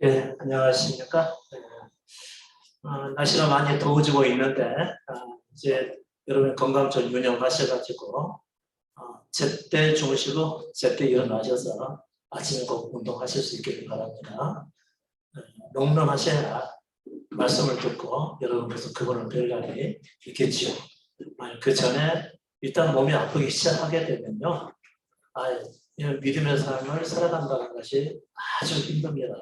예, 안녕하십니까. 날씨가 많이 더워지고 있는데, 이제 여러분 건강 좀 유념하셔가지고, 제때 주무시고, 제때 일어나셔서 아침에 꼭 운동하실 수 있기를 바랍니다. 롱런하셔야 말씀을 듣고 여러분께서 그분을 뵐 날이 있겠지요. 그 전에 일단 몸이 아프기 시작하게 되면요, 믿음의 삶을 살아간다는 것이 아주 힘듭니다.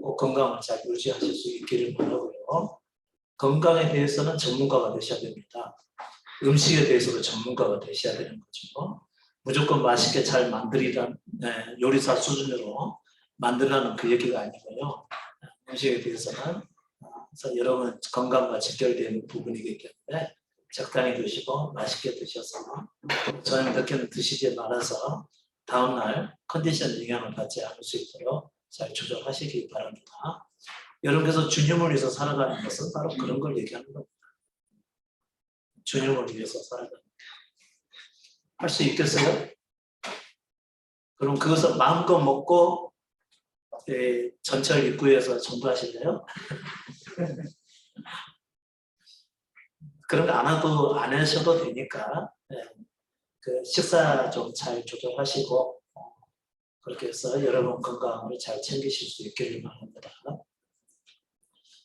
꼭 건강을 잘 유지하실 수 있기를 바라고요. 건강에 대해서는 전문가가 되셔야 됩니다. 음식에 대해서도 전문가가 되셔야 되는 거죠. 무조건 맛있게 잘 만들이란 요리사 수준으로 만들라는 그 얘기가 아니고요. 음식에 대해서는 여러분 건강과 직결되는 부분이기 때문에 적당히 드시고 맛있게 드셔서 저녁늦게는 드시지 말아서 다음날 컨디션 영향을 받지 않을 수 있도록 잘 조절하시기 바랍니다. 여러분께서 주님을 위해서 살아가는 것은 바로 그런 걸 얘기하는 겁니다. 주님을 위해서 살아가는 할 수 있겠어요? 그럼 그것을 마음껏 먹고 전철 입구에서 전도하실래요? 그런 거 안 하셔도 되니까 그 식사 좀 잘 조절하시고 그렇게 해서 여러분 건강을 잘 챙기실 수 있기를 바랍니다.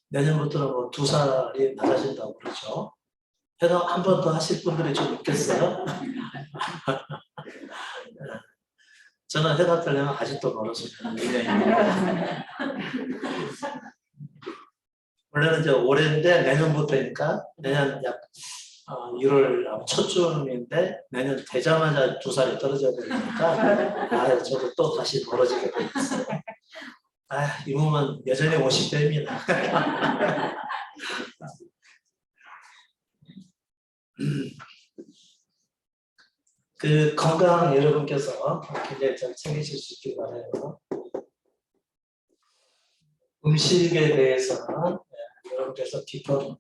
내년부터는 뭐 2살이 낮아진다고 그러죠. 해당 한 번 더 하실 분들이 좀 있겠어요? 저는 해답하려면 아직도 멀었습니다. 원래는 이제 올해인데 내년부터니까 내년 약 1월 초쯤인데 내년 되자마자 2살이 떨어져야 되니까 저도 또 다시 멀어지게 되겠어요. 이 몸은 여전히 50대입니다. 그 건강 여러분께서 굉장히 잘 챙기실 수 있길 바라요. 음식에 대해서는 여러분께서 깊은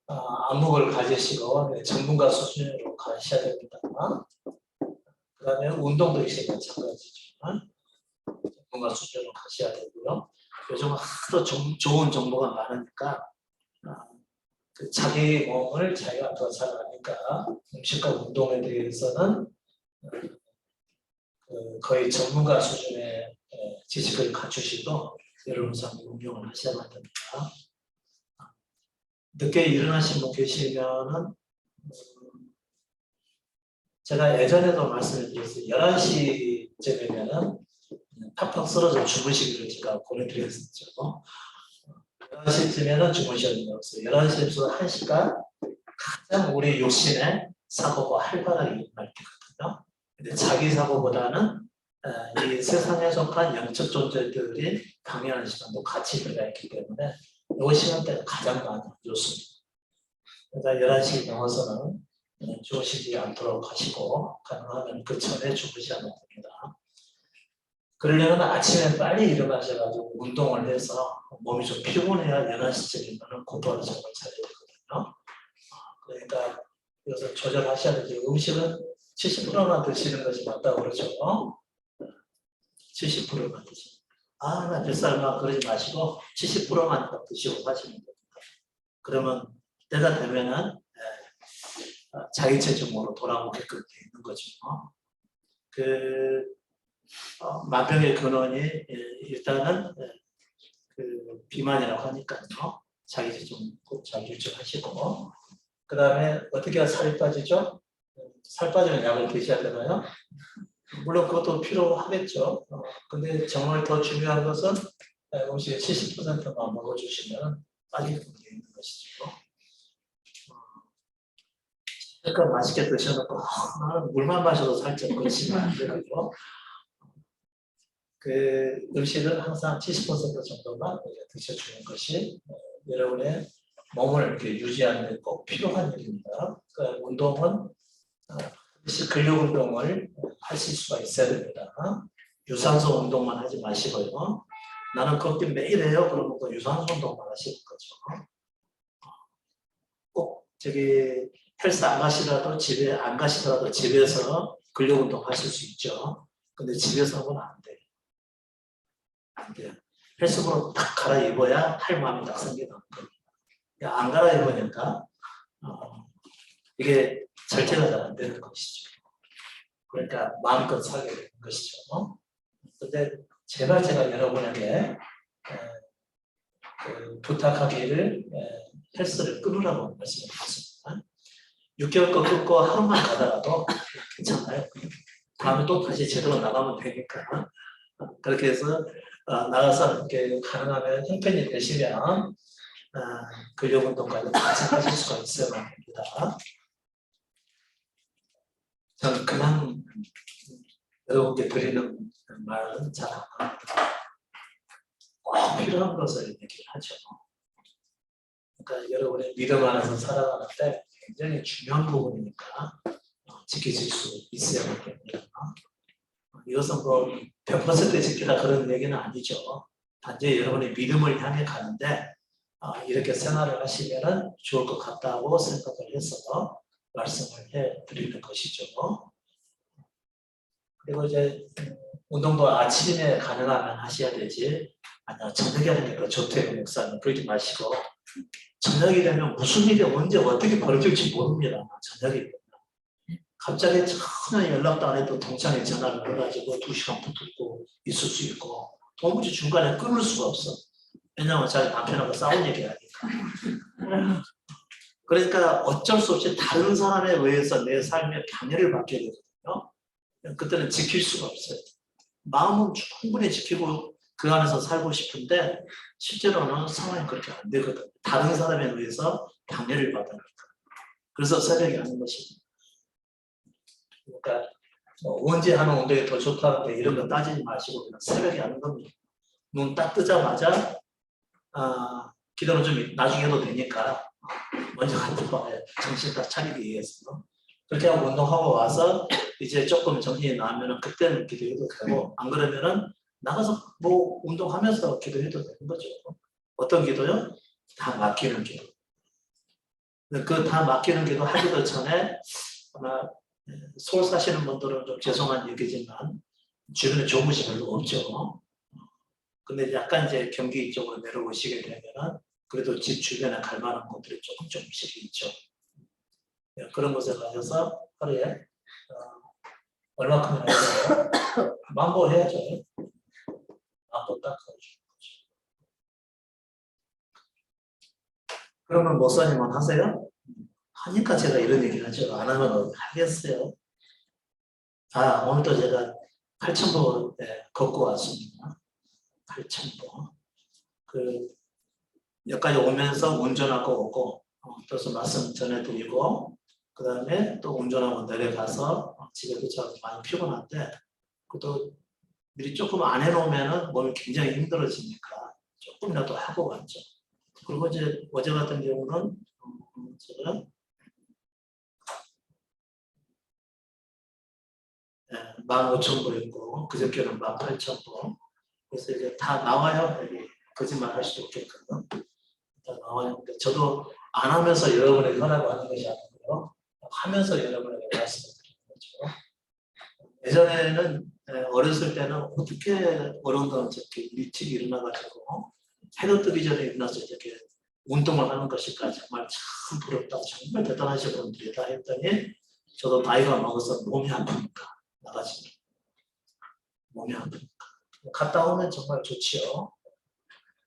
안목을 가지시고 전문가 수준으로 가셔야 됩니다. 그 다음에 운동도 역시 마찬가지지만 전문가 수준으로 가셔야 되고요. 요즘 하도 좋은 정보가 많으니까 그 자기 몸을 자기가 더 잘 아니까 음식과 운동에 대해서는 거의 전문가 수준의 지식을 갖추시고 여러분 삶에 응용을 하셔야 됩니다. 늦게 일어나신 분 계시면은 제가 예전에도 말씀을 드렸어요. 11시쯤이면은 팍팍 쓰러져 주무시기를 제가 보내드렸었죠. 11시쯤에는 주무셔야 된다고 했어요. 11시에서 1시간 가장 우리 욕심에 사고가 활발하게 일어날 때거든요. 근데 자기 사고보다는 이 세상에 속한 영적 존재들이 당연한 시간도 같이 들어가 있기 때문에 이 시간대가 가장 많이 좋습니다. 그러니까 11시 넘어서는 주무시지 않도록 하시고 가능하면 그 전에 주무셔야 됩니다. 그러려면 아침에 빨리 일어나셔가지고 운동을 해서 몸이 좀 피곤해야 11시쯤이면 곧바로 잠을 자야 되거든요. 그러니까 이것을 조절하셔야 되죠. 음식은 70%만 드시는 것이 맞다고 그러죠. 70%만 드시고. 나 뱃살만 그러지 마시고 70%만 드시고 가시면 됩니다. 그러면 때가 되면은 자기 체중으로 돌아오게끔 되어 있는 거죠. 만병의 근원이 일단은 그 비만이라고 하니까요. 자기 체중 꼭 잘 유지하시고 그 다음에 어떻게 살이 빠지죠? 살 빠지는 약을 드셔야 되나요? 물론 그것도 필요하겠죠. 근데 정말 더 중요한 것은 음식의 70%만 먹어주시면 빠지게 되어 있는 것이죠. 그러니까 맛있게 드셔놓고 나는 물만 마셔도 살짝 그러시면 안 되고요. 그 음식은 항상 70% 정도만 드셔주는 것이 여러분의 몸을 이렇게 유지하는 데 꼭 필요한 일입니다. 그러니까 운동은 근력 운동을 하실 수가 있어야 됩니다. 유산소 운동만 하지 마시고요. 나는 걷기 매일 해요. 그러면 또 유산소 운동만 하시는 거죠. 꼭 헬스 안 가시더라도 집에서 근력 운동 하실 수 있죠. 근데 집에서 하면 안 돼요. 안 돼요. 헬스복으로 딱 갈아입어야 할 마음이 딱 생기는 겁니다. 안 갈아입으니까 이게 절제가 잘 안 되는 것이죠. 그러니까 마음껏 살게 되는 것이죠. 그런데 제발 제가 여러분에게 부탁하기를 헬스를 끊으라고 말씀드렸습니다. 6개월 거 끊고 하루만 가더라도 괜찮아요. 다음에 또 다시 제대로 나가면 되니까. 그렇게 해서 나가서 이렇게 가능하면 형편이 되시면 근력 운동까지 같이 하실 수가 있어야 합니다. 저는 그냥 여러분께 드리는 말은 잘 안 합니다. 꼭 필요한 것을 얘기를 하죠. 그러니까 여러분의 믿음 안에서 살아가는데 굉장히 중요한 부분이니까 지켜질 수 있어야 합니다. 이것은 뭐 100% 지키라 그런 얘기는 아니죠. 단지 여러분의 믿음을 향해 가는데 이렇게 생활을 하시면 좋을 것 같다고 생각을 해서 말씀을 해드리는 것이죠. 그리고 이제 운동도 아침에 가능하면 하셔야 되지 아니요 저녁에 하는 게 더 좋대요. 목사님 그러지 마시고 저녁이 되면 무슨 일이 언제 어떻게 벌어질지 모릅니다. 저녁이 되면 갑자기 전혀 연락도 안 해도 동창회 전화를 해가지고 2시간 붙고 있을 수 있고 도무지 중간에 끊을 수가 없어. 왜냐하면 자기 남편하고 싸운 얘기하니까. 그러니까 어쩔 수 없이 다른 사람에 의해서 내 삶에 방해를 받게 되거든요. 그때는 지킬 수가 없어요. 마음은 충분히 지키고 그 안에서 살고 싶은데 실제로는 상황이 그렇게 안 되거든요. 다른 사람에 의해서 방해를 받으니까. 그래서 새벽에 하는 것입니다. 그러니까 언제 하는 운동이 더 좋다는데 이런 거 따지지 마시고 그냥 새벽에 하는 겁니다. 눈 딱 뜨자마자 기도는 좀 나중에 해도 되니까 먼저 갔다 와요. 정신 딱 차리기 위해서. 그렇게 하고 운동하고 와서 이제 조금 정신이 나면 그때는 기도해도 되고 안 그러면은 나가서 뭐 운동하면서 기도해도 되는 거죠. 어떤 기도요? 다 맡기는 기도. 그 다 맡기는 기도 하기도 전에 아마 서울 사시는 분들은 좀 죄송한 얘기지만 주변에 좋은 곳이 별로 없죠. 근데 약간 이제 경기 쪽으로 내려오시게 되면은 그래도 집 주변에 갈 만한 곳들이 조금씩 있죠. 그런 곳에 가셔서 하루에 얼마큼이나 해서 만보 해야죠. 만보 딱 해주는 거죠. 그러면 목사님은 하세요? 하니까 제가 이런 얘기를 하죠. 안 하면 하겠어요. 오늘도 제가 8,000보 걷고 왔습니다. 8,000보. 여기까지 오면서 운전하고 오고 또 말씀 전해드리고 그 다음에 또 운전하고 내려가서 집에 도착해서 많이 피곤한데 그것도 미리 조금 안 해놓으면 몸이 굉장히 힘들어지니까 조금이라도 하고 왔죠. 그리고 이제 어제 같은 경우는 제가 15,000보 했고 그저께는 18,000보 그래서 이제 다 나와요. 거짓말 할 수도 없겠거든요. 다 나와요. 근데 저도 안 하면서 여러분에게 하라고 하는 것이 아니고요. 하면서 여러분에게 말씀을 드리는 거죠. 예전에는 어렸을 때는 어떻게 어른들은 저렇게 일찍 일어나가지고 해도 뜨기 전에 일어나서 이렇게 운동을 하는 것일까 정말 참 부럽다. 정말 대단하신 분들이다 했더니 저도 나이가 먹어서 몸이 아프니까 나가지. 몸이 아프니까. 갔다 오면 정말 좋지요.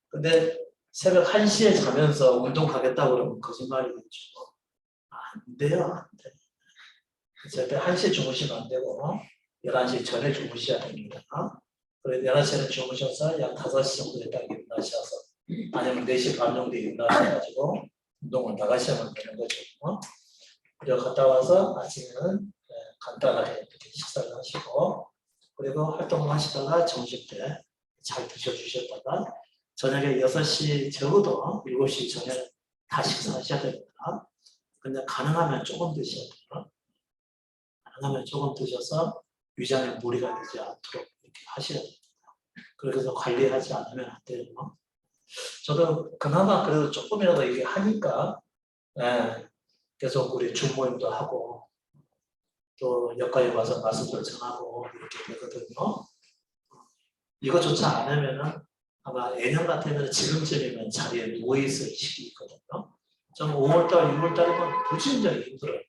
근데 새벽 1시에 자면서 운동 가겠다고 그러면 거짓말이겠죠. 안 돼요, 안 돼. 절대 1시에 주무시면 안 되고 11시 전에 주무셔야 됩니다. 그래서 11시에 주무셔서 약 5시 정도에 딱 일어나셔서 아니면 4시 반 정도에 일어나셔가지고 운동을 나가시면 되는 거죠. 그리고 갔다 와서 아침에는 간단하게 이렇게 식사를 하시고 그리고 활동을 하시다가 점심 때 잘 드셔주셨다가 저녁에 6시 적어도 7시 전에 다 식사하셔야 됩니다. 근데 가능하면 조금 드셔야 돼요. 가능하면 조금 드셔서 위장에 무리가 되지 않도록 이렇게 하셔야 됩니다. 그래서 관리하지 않으면 안 돼요. 저도 그나마 그래도 조금이라도 이게 하니까 계속 우리 준모임도 하고 또 여기까지 와서 말씀도 전하고 이렇게 되거든요. 이거조차 안 하면은 아마 내년 같으면 지금쯤이면 자리에 누워있을 시기거든요. 저는 5월달, 6월달이면 불진정이 힘들어요.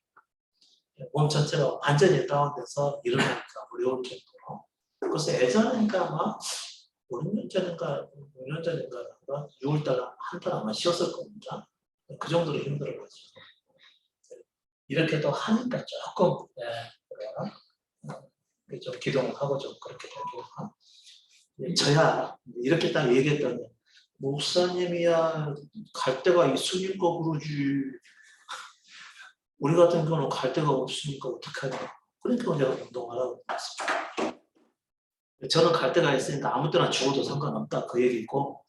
몸 전체가 완전히 다운돼서 일어나기가 어려울 정도로. 그래서 예전에니까 아마 5년 전인가 6년 전인가 6월달 한 달 아마 쉬었을 겁니다. 그 정도로 힘들어가지고 이렇게 또 하니까 조금 좀 기동을 하고 좀 그렇게 되고 저야 이렇게 딱 얘기했더니 목사님이야 갈 데가 있으니까 그러지 우리 같은 경우는 갈 데가 없으니까 어떡하냐 그러니까 내가 운동하라고 했습니다. 저는 갈 데가 있으니까 아무 때나 죽어도 상관없다 그 얘기고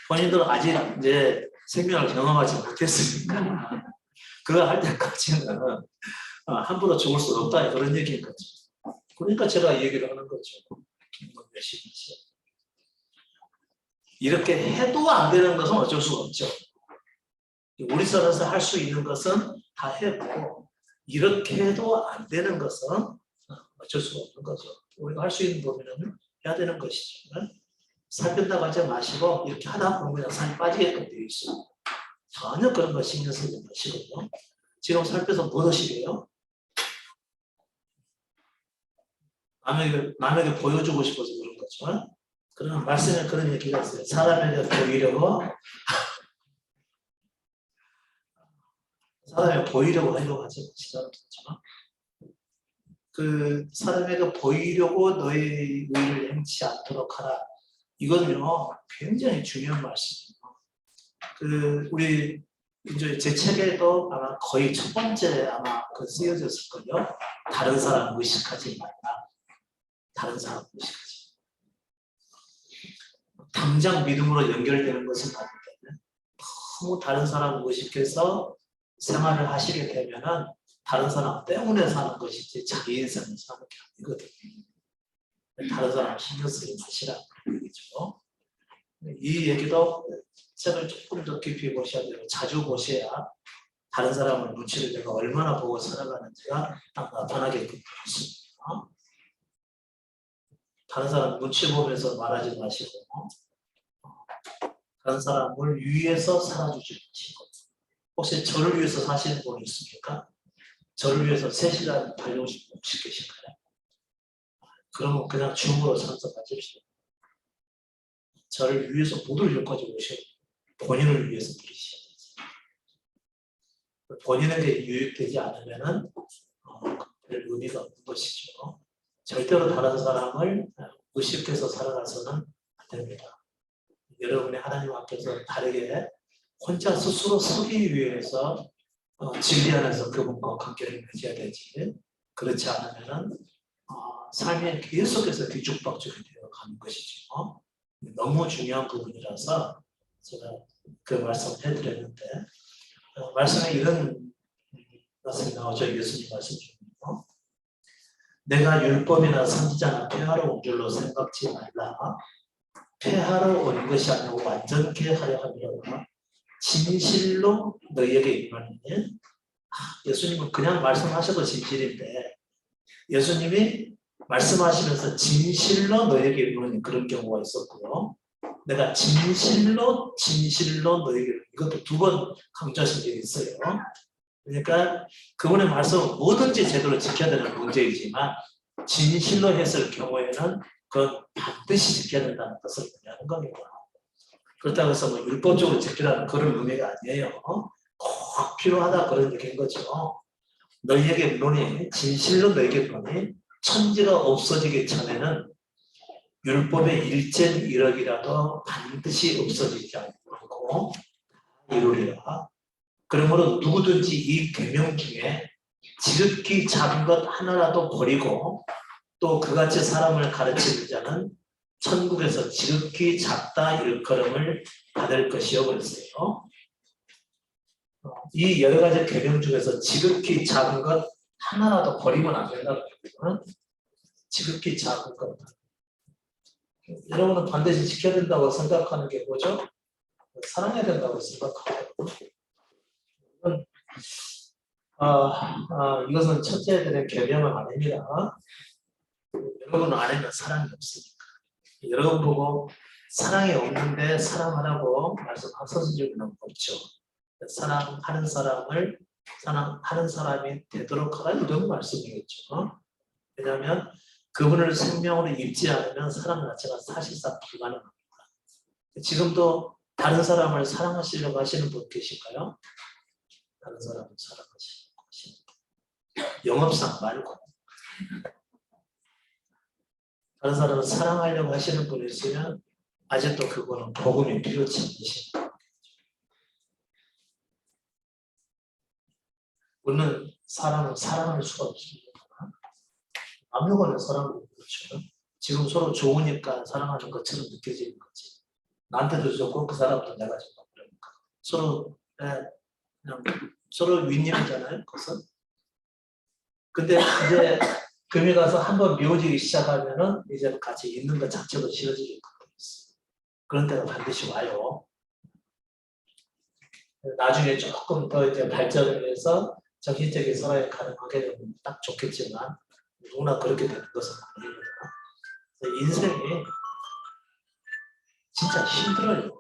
본인들은 아직 이제 생명을 경험하지 못했으니까 그거 할 때까지는 함부로 죽을 수 없다 그런 얘기인 거죠. 그러니까 제가 얘기를 하는 거죠. 열심히 이렇게 해도 안 되는 것은 어쩔 수가 없죠. 우리 선에서 할 수 있는 것은 다 해보고 이렇게 해도 안 되는 것은 어쩔 수가 없는 거죠. 우리가 할 수 있는 범위는 해야 되는 것이죠. 살찐다고 하지 마시고 이렇게 하다 보면 그냥 살이 빠지게끔 되어 있어요. 전혀 그런 거 신경 쓰지 마시고요. 지금 살 빼서 뭐 하시게요? 남에게 보여주고 싶어서 그런 거죠. 그러면 말씀에 그런 얘기가 있어요. 사람에게 보이려고 하려고 하지 마시라는 거죠. 그 사람에게 보이려고 너의 의를 행치 않도록 하라. 이거는요 굉장히 중요한 말씀이에요. 우리 이제 제 책에도 아마 거의 첫 번째 아마 쓰여졌을 거예요. 다른 사람 의식하지 말라. 다른 사람 의식하지 말라. 당장 믿음으로 연결되는 것은 아닌데 너무 다른 사람 의식해서 생활을 하시게 되면은 다른 사람 때문에 사는 것이지 자기 인생을 사는 게 아니거든요. 다른 사람 신경 쓰지 마시라는 얘기죠. 이 얘기도 책을 조금 더 깊이 보셔야 돼요. 자주 보셔야 다른 사람을 눈치를 내가 얼마나 보고 살아가는지가 딱 나타나게끔 되었습니다. 다른 사람 눈치 보면서 말하지 마시고 다른 사람을 위해서 살아주지 마시고 혹시 저를 위해서 사시는 분이 있습니까? 저를 위해서 3시간 달려오신 분 혹시 계신가요? 그러면 그냥 줌으로 참석하십시오. 저를 위해서 못 올려까지 오셔야 본인을 위해서 드리셔야 돼요. 본인에게 유익되지 않으면 별 의미가 없는 것이죠. 절대로 다른 사람을 의식해서 살아가서는 안 됩니다. 여러분이 하나님 앞에서 다르게 혼자 스스로 서기 위해서 진리 안에서 그분과 관계를 맺어야 되지. 그렇지 않으면 삶에 계속해서 뒤죽박죽이 되어가는 것이죠. 너무 중요한 부분이라서 제가 그 말씀을 해드렸는데 말씀에 이런 말씀이 나오죠. 예수님 말씀 중에요. 내가 율법이나 선지자나 폐하러 온 줄로 생각지 말라. 폐하러 온 것이 아니고 완전케 하려 함이라. 진실로 너희에게 임하느니. 예수님은 그냥 말씀하셔도 진실인데 예수님이 말씀하시면서 진실로 너희에게 이르는 그런 경우가 있었고요. 내가 진실로 너희에게 이것도 2번 강조하신 적이 있어요. 그러니까 그분의 말씀은 뭐든지 제대로 지켜야 되는 문제이지만 진실로 했을 경우에는 그건 반드시 지켜야 된다는 것을 의미하는 겁니다. 그렇다고 해서 뭐 율법적으로 지키라는 그런 의미가 아니에요. 꼭 필요하다 그런 얘기인 거죠. 너희에게 물론이 진실로 너희에게 물론이 천지가 없어지기 전에는 율법의 1젠 1억이라도 반드시 없어지지 않고 이루리라. 그러므로 누구든지 이 계명 중에 지극히 작은 것 하나라도 버리고 또 그같이 사람을 가르치는 자는 천국에서 지극히 작다 일컬음을 받을 것이요 그랬어요. 이 여러 가지 계명 중에서 지극히 작은 것 하나라도 버리면 안 된다는 거예요. 지극히 작은 것. 여러분은 반드시 지켜야 된다고 생각하는 게 뭐죠? 사랑해야 된다고 생각하고 이것은 첫째들의 계명은 아닙니다. 여러분 안에는 사랑이 없으니까. 여러분 보고 사랑이 없는데 사랑하라고 말씀하셔서 적은 없죠. 사랑하는 사람을 사랑하는 사람이 되도록 하라 이런 말씀이겠죠. 왜냐하면 그분을 생명으로 입지 않으면 사람 자체가 사실상 불가능합니다. 지금도 다른 사람을 사랑하시려고 하시는 분 계실까요? 다른 사람을 사랑하시려고 하시는 분. 영업상 말고 다른 사람을 사랑하려고 하시는 분이 있으면 아직도 그거는 복음이 필요치 않으십니다. 우리는 사람을 사랑할 수가 없습니다. 남녀간의 사랑은 그렇죠. 지금 서로 좋으니까 사랑하는 것처럼 느껴지는 거지. 나한테도 좋고 그 사람도 내가 좋고 그러니까 서로 그냥 서로 윈윈이잖아요. 그것은. 근데 이제 금이 가서 한번 미워지기 시작하면은 이제 같이 있는 것 자체도 싫어지게 있어. 그런 때가 반드시 와요. 나중에 조금 더 이제 발전을 해서 정신적인 사랑이 가능하게 되면 딱 좋겠지만 누구나 그렇게 되는 것은 아닙니다. 인생이 진짜 힘들어요.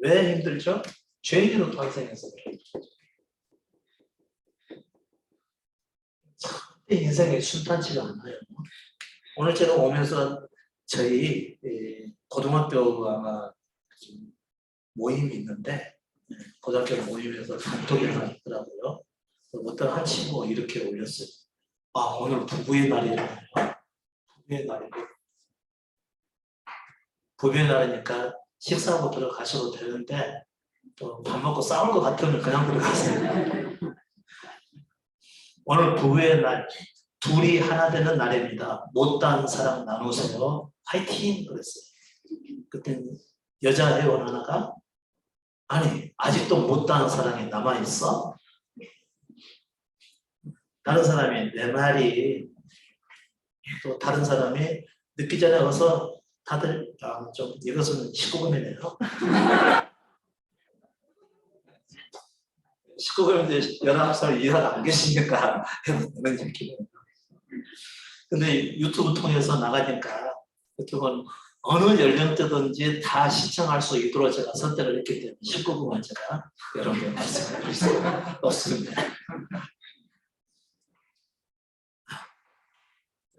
왜 힘들죠? 죄인으로 탄생해서 그래요. 인생이 순탄치가 않아요. 오늘 제가 오면서 저희 고등학교 아마 모임이 있는데 고등학교 모임에서 단톡이 하나 있더라고요. 어떤 한 친구가 이렇게 올렸어요. 아, 오늘 부부의 날이라네요. 부부의 날이고 부부의 날이니까 식사하고 들어가셔도 되는데 또 밥 먹고 싸울 것 같으면 그냥 들어가세요. 오늘 부부의 날, 둘이 하나 되는 날입니다. 못다한 사랑 나누세요. 화이팅! 그랬어요. 그때 여자 회원 하나가 아니 아직도 못다한 사랑이 남아있어? 다른 사람이 내 말이 또 다른 사람이 늦기 전에 와서 다들 좀 이것은 19금이네요. 19금인데 19살 이하가 안 계시니까 그런 얘기네요. 근데 유튜브 통해서 나가니까 유튜브는 어느 연령대든지 다 시청할 수 있도록 제가 선택을 했기 때문에 19금은 제가 여러분께 말씀드릴 수 없습니다.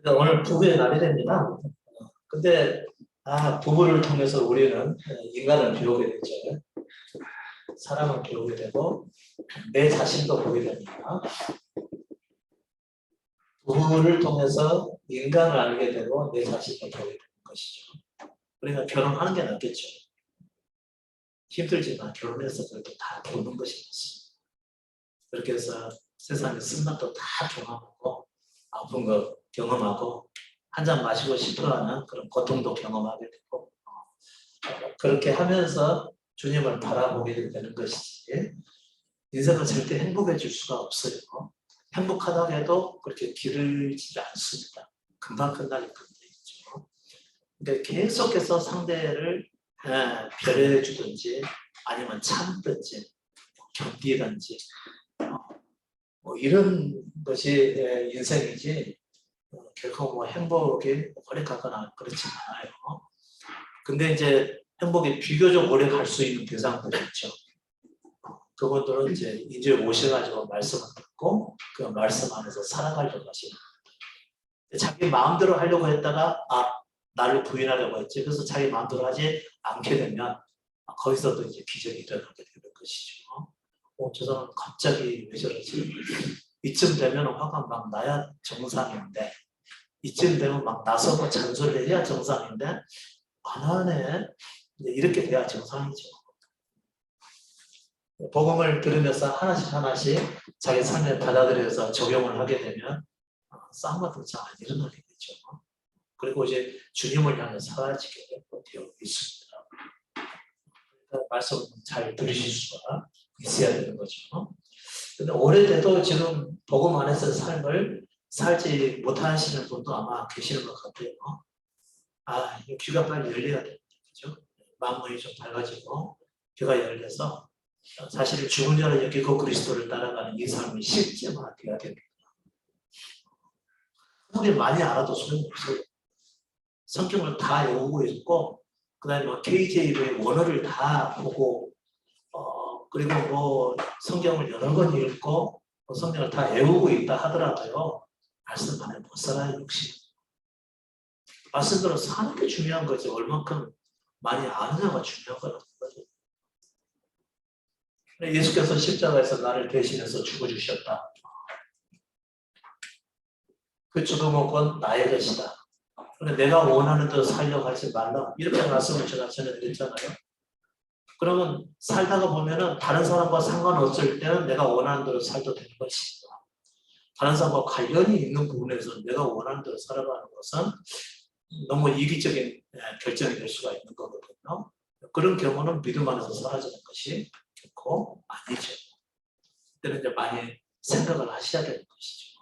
오늘 부부의 날이 됩니다. 근데 부부를 통해서 우리는 인간을 배우게 되죠. 사람을 배우게 되고 내 자신도 보게 됩니다. 부부를 통해서 인간을 알게 되고 내 자신도 보게 되는 것이죠. 그러니까 결혼하는 게 낫겠죠. 힘들지만 결혼해서 그래도 다 보는 것이 맞습니다. 그렇게 해서 세상의 쓴맛도 다 경험하고 아픈 거 경험하고 한잔 마시고 싶어하는 그런 고통도 경험하게 되고 그렇게 하면서 주님을 바라보게 되는 것이지 인생은 절대 행복해질 수가 없어요. 행복하다고 해도 그렇게 길지 않습니다. 금방 끝나게 끝나 있죠. 근데 계속해서 상대를 배려해 주든지 아니면 참든지 견디든지 뭐 이런 것이 인생이지 결코 뭐 행복이 오래 가거나 그렇지 않아요. 근데 이제 행복이 비교적 오래 갈 수 있는 대상들이 있죠. 그분들은 이제 오셔가지고 말씀을 듣고 그 말씀 안에서 살아가려고 하시는 거예요. 자기 마음대로 하려고 했다가 나를 부인하려고 했지. 그래서 자기 마음대로 하지 않게 되면 거기서도 이제 기적이 일어나게 되는 것이죠. 저 사람 갑자기 왜 저러지? 이쯤 되면 화가 막 나야 정상인데 이쯤 되면 막 나서고 잔소리를 해야 정상인데 안 하네. 이렇게 돼야 정상이죠. 복음을 들으면서 하나씩 하나씩 자기 삶에 받아들여서 적용을 하게 되면 싸움 같은 거 잘 안 일어나게 되죠. 그리고 이제 주님을 향해 사라지게 되어 있습니다. 그러니까 말씀을 잘 들으실 수가 있어야 되는 거죠. 근데 오래돼도 지금 복음 안에서 삶을 살지 못하시는 분도 아마 계시는 것 같아요. 귀가 빨리 열려야 됩니다. 그렇죠? 마음이 좀 밝아지고 귀가 열려서 사실 죽은 자를 여기고 그리스도를 따라가는 이 삶이 실제화되어야 됩니다. 아무리 많이 알아도 소용없어요. 성경을 다 외우고 있고, 그 다음에 뭐 KJV의 원어를 다 보고, 그리고 뭐 성경을 여러 번 읽고, 성경을 다 외우고 있다 하더라도요, 말씀 안에 못 살아요, 역시. 말씀대로 사는 게 중요한 거지, 얼만큼 많이 아느냐가 중요한 거라는 거죠. 예수께서 십자가에서 나를 대신해서 죽어주셨다. 그 죽음은 곧 나의 것이다. 내가 원하는 대로 살려고 하지 말라. 이렇게 말씀을 제가 전해드렸잖아요. 그러면 살다가 보면은 다른 사람과 상관없을 때는 내가 원하는 대로 살도 되는 것이다. 다른 사람과 관련이 있는 부분에서 내가 원하는 대로 살아가는 것은 너무 이기적인 결정이 될 수가 있는 거거든요. 그런 경우는 믿음 안에서 사라지는 것이 결코 아니죠. 그때는 이제 많이 생각을 하셔야 되는 것이죠.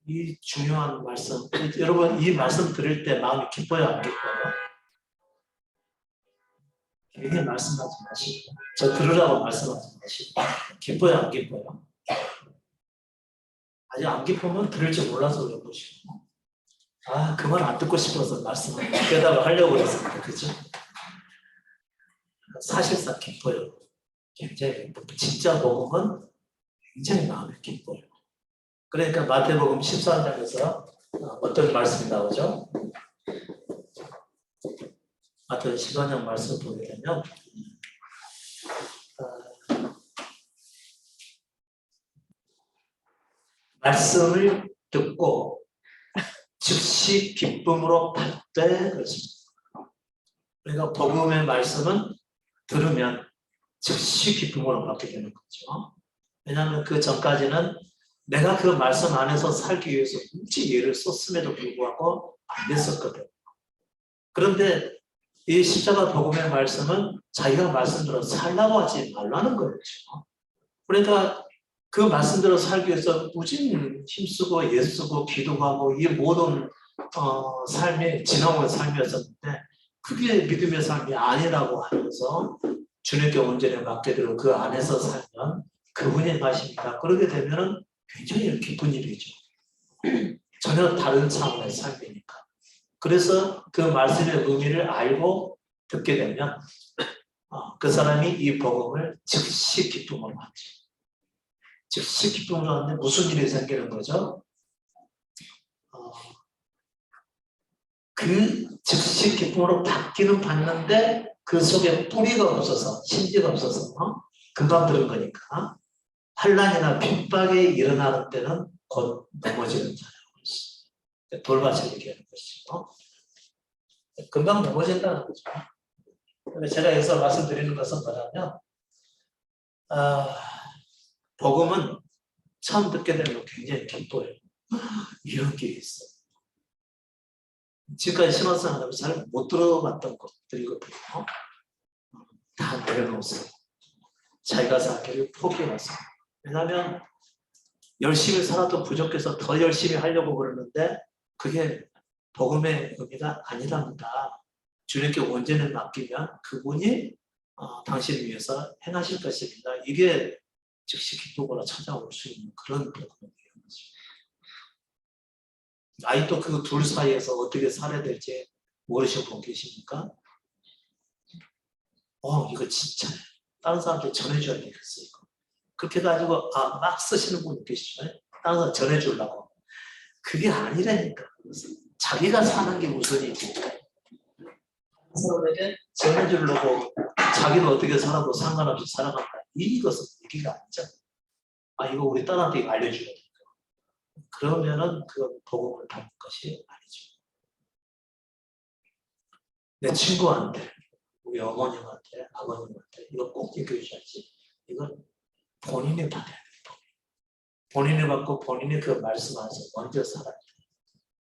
이 중요한 말씀, 여러분 이 말씀 들을 때 마음이 기뻐요, 안 기뻐요? 괜히 말씀하지 마시고, 저 들으라고 말씀하지 마시고, 기뻐요, 안 기뻐요? 아직 안 기쁘면 들을 줄 몰라서 그런 것이고, 그 말 안 듣고 싶어서 말씀을 깨달아 하려고 그랬습니다. 그죠? 사실상 기뻐요. 굉장히 기뻐요. 진짜 복음은 굉장히 마음이 기뻐요. 그러니까 마태복음 13장에서 어떤 말씀이 나오죠? 마태복음 13장 말씀 보게 되면 말씀을 듣고 즉시 기쁨으로 받되 그렇습니다. 그러니까 복음의 말씀은 들으면 즉시 기쁨으로 받게 되는 거죠. 왜냐하면 그 전까지는 내가 그 말씀 안에서 살기 위해서 굳이 애를 썼음에도 불구하고 안 됐었거든. 그런데 이 십자가 복음의 말씀은 자기가 말씀대로 살라고 하지 말라는 거였죠. 그러니까 그 말씀대로 살기 위해서 꾸준히 힘쓰고 애쓰고 기도하고 이 모든 삶이 지나온 삶이었었는데 그게 믿음의 삶이 아니라고 하면서 주님께 온전히 맡게 되고 그 안에서 살면 그분의 맛입니다. 그러게 되면은 굉장히 기쁜 일이죠. 전혀 다른 차원의 삶이니까. 그래서 그 말씀의 의미를 알고 듣게 되면 그 사람이 이 복음을 즉시 기쁨으로 받죠. 즉시 기쁨으로 하는데 무슨 일이 생기는 거죠? 그 즉시 기쁨으로 받기는 받는데 그 속에 뿌리가 없어서 심지가 없어서 금방 들은 거니까 환난이나 핍박이 일어나는 때는 곧 넘어지는 자라고 돌밭을 얘기하는 것이죠. 금방 넘어진다는 거죠. 제가 여기서 말씀드리는 것은 뭐냐면 복음은 처음 듣게 되면 굉장히 기뻐요. 이런 게 있어. 지금까지 신앙생활을 잘 못 들어봤던 것들이거든요. 다 내려놓으세요. 자기가 살기를 포기하세요. 왜냐하면 열심히 살아도 부족해서 더 열심히 하려고 그러는데 그게 복음의 의미가 아니랍니다. 주님께 온전히 맡기면 그분이 당신을 위해서 행하실 것입니다. 이게 즉시 기쁨으로 찾아올 수 있는 그런 복음이에요. 아직도 그 둘 사이에서 어떻게 살아야 될지 모르시는 분 계십니까? 이거 진짜 다른 사람한테 전해줘야 되겠어요. 그렇게 해가지고 막 쓰시는 분 계시죠? 다른 사람 전해주려고. 그게 아니라니까. 자기가 사는 게 우선이지. 다른 사람에게 전해주려고 자기는 어떻게 살아도 상관없이 살아간다. 이것은 얘기가 아니죠. 이거 우리 딸한테 알려줘야 돼. 그러면은 그건 복음을 받는 것이 아니죠. 내 친구한테, 우리 어머님한테, 아버님한테 이거 꼭 얘기해줘야지. 이건 본인이 받아야 돼요. 본인이 받고 본인이 그 말씀 안에서 먼저 살아야 돼요.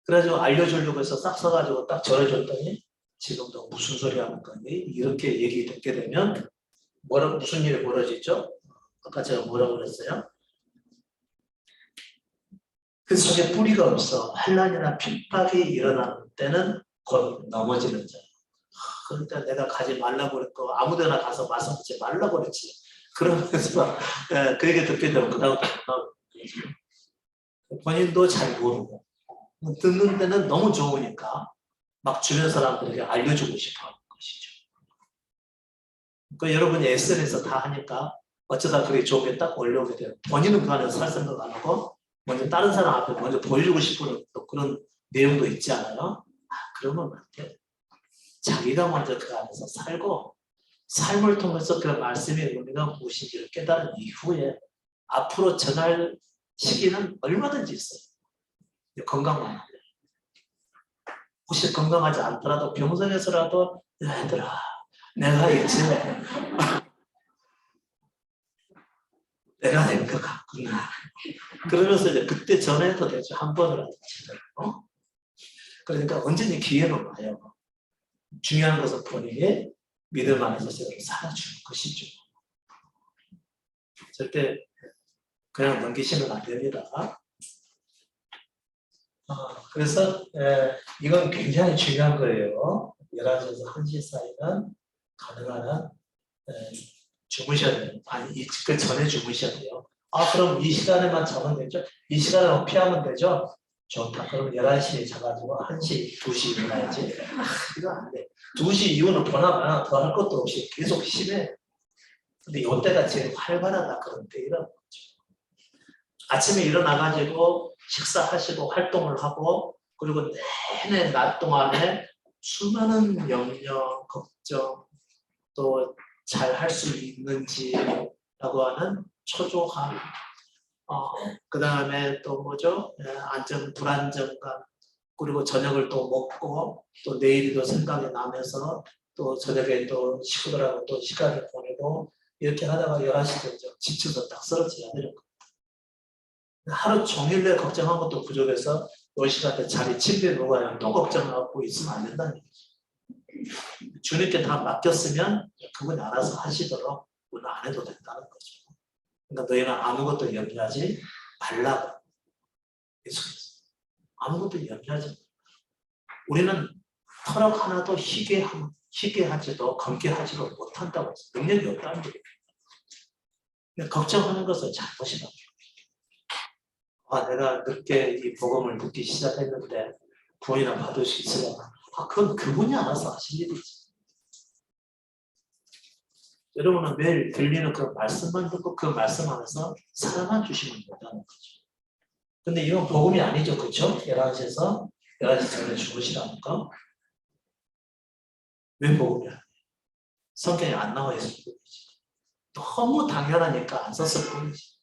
그래가지고 알려주려고 해서 싹 써가지고 딱 전해줬더니 지금도 무슨 소리 하는 거니? 이렇게 얘기 듣게 되면 무슨 일이 벌어지죠? 아까 제가 뭐라고 그랬어요? 그 속에 뿌리가 없어 환난이나 핍박이 일어나는 때는 곧 넘어지는 자. 그러니까 내가 가지 말라고 그랬고 아무데나 가서 말씀 듣지 말라고 그랬지. 그러면서 그 얘기 듣게 되면 그 다음부터 본인도 잘 모르고 듣는 데는 너무 좋으니까 막 주변 사람들에게 알려주고 싶어 하는 것이죠. 그 여러분이 SNS에서 다 하니까 어쩌다 그게 좋게 딱 올려오게 돼요. 본인은 그 안에서 살 생각 안 하고 먼저 다른 사람 앞에 먼저 보여주고 싶은 또 그런 내용도 있지 않아요? 그러면 안 돼. 자기가 먼저 그 안에서 살고 삶을 통해서 그 말씀의 의미가 무엇인지를 깨달은 이후에 앞으로 전할 시기는 얼마든지 있어요. 건강만 하면. 혹시 건강하지 않더라도 병상에서라도 얘들아 내가 이제 내가 된 것 같구나. 그러면서 이제 그때 전해도 되죠. 한 번이라도. 그러니까 언제든지 기회는 와요. 중요한 것은 본인이 믿음 안에서 제대로 살아주는 것이죠. 절대 그냥 넘기시면 안 됩니다. 그래서 이건 굉장히 중요한 거예요. 11시에서 1시 사이는 가능한 주무셔야 돼요. 아니, 그 전에 주무셔야 돼요. 그럼 이 시간에만 자면 되죠? 이 시간을 피하면 되죠? 좋다. 그럼 11시에 자가지고 1시, 2시 일어나야지. 이거 안 돼. 2시 이후는 보나마나 더 할 것도 없이 계속 심해. 근데 이때가 제일 활발하다. 그런 때 일어나는 거죠. 아침에 일어나가지고 식사하시고 활동을 하고 그리고 내내 낮 동안에 수많은 염려, 걱정 또 잘 할 수 있는지라고 하는 초조함 그 다음에 또 뭐죠? 불안정감 그리고 저녁을 또 먹고 또 내일도 생각이 나면서 또 저녁에 또 식구들하고 또 시간을 보내고 이렇게 하다가 11시 되죠. 지쳐서 딱 쓰러져야 되는 거예요. 하루 종일 내 걱정한 것도 부족해서 이 시간대 자리 침대에 누워야 또 걱정하고 있으면 안 된다는 얘기죠. 주님께 다 맡겼으면 그분이 알아서 하시도록 우리는 안 해도 된다는 거죠. 그러니까 너희는 아무것도 염려하지 말라고. 계속해서. 아무것도 염려하지 말라고. 우리는 터럭 하나도 희게 하지도 검게하지도 못한다고 해서 능력이 없다는 거예요. 걱정하는 것은 잘못이다. 내가 늦게 이 복음을 듣기 시작했는데 구원이나 받을 수 있으려나? 그건 그분이 알아서 하실 일이지. 여러분은 매일 들리는 그 말씀만 듣고 그 말씀 안에서 살아만 주시면 된다는 거죠. 근데 이건 복음이 아니죠. 그렇죠? 11시에서 11시 전에 주무시라는 거. 왜 복음이야? 성경에 안 나와 있을 뿐이지. 너무 당연하니까 안 썼을 뿐이지.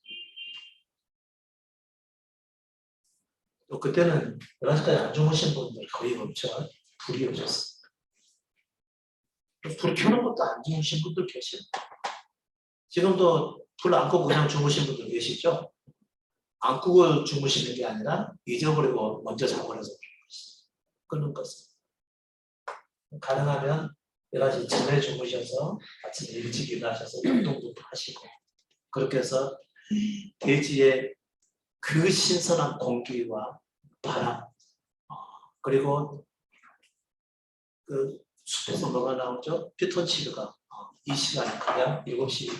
또 그때는 11시까지 안 주무신 분들 거의 없죠. 불이 없었어. 불 켜는 것도 안 주무신 분들 계세요. 지금도 불 안 끄고 그냥 주무신 분들 계시죠? 안 끄고 주무시는 게 아니라 잊어버리고 먼저 자버려서 끄는 것은. 가능하면 11시 전에 주무셔서 아침에 일찍 일어나셔서 운동도 하시고 그렇게 해서 대지의 그 신선한 공기와 바람 그리고 그 숲에서 뭐가 나오죠? 피톤치드가 이 시간에 가장 7시,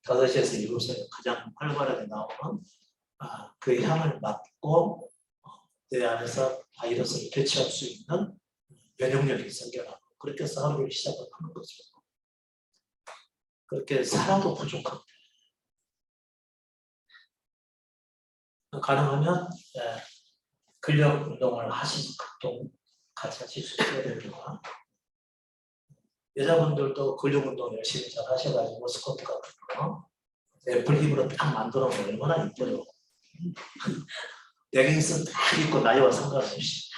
5시에서 7시에 가장 활발하게 나오는 그 향을 맡고 내 안에서 바이러스를 대체할 수 있는 면역력이 생겨나고 그렇게 해서 하루를 시작하는 거죠. 그렇게 살아도 부족합니다. 가능하면 근력 운동을 하시는 것도 같이 하실 수 있어야 됩니다. 여자분들도 근력 운동 열심히 잘 하셔가지고 스쿼트 같은 거 애플 힙으로 딱 만들어 놓으면 얼마나 이뻐요. 레깅스 딱 입고 나이와 상관없이.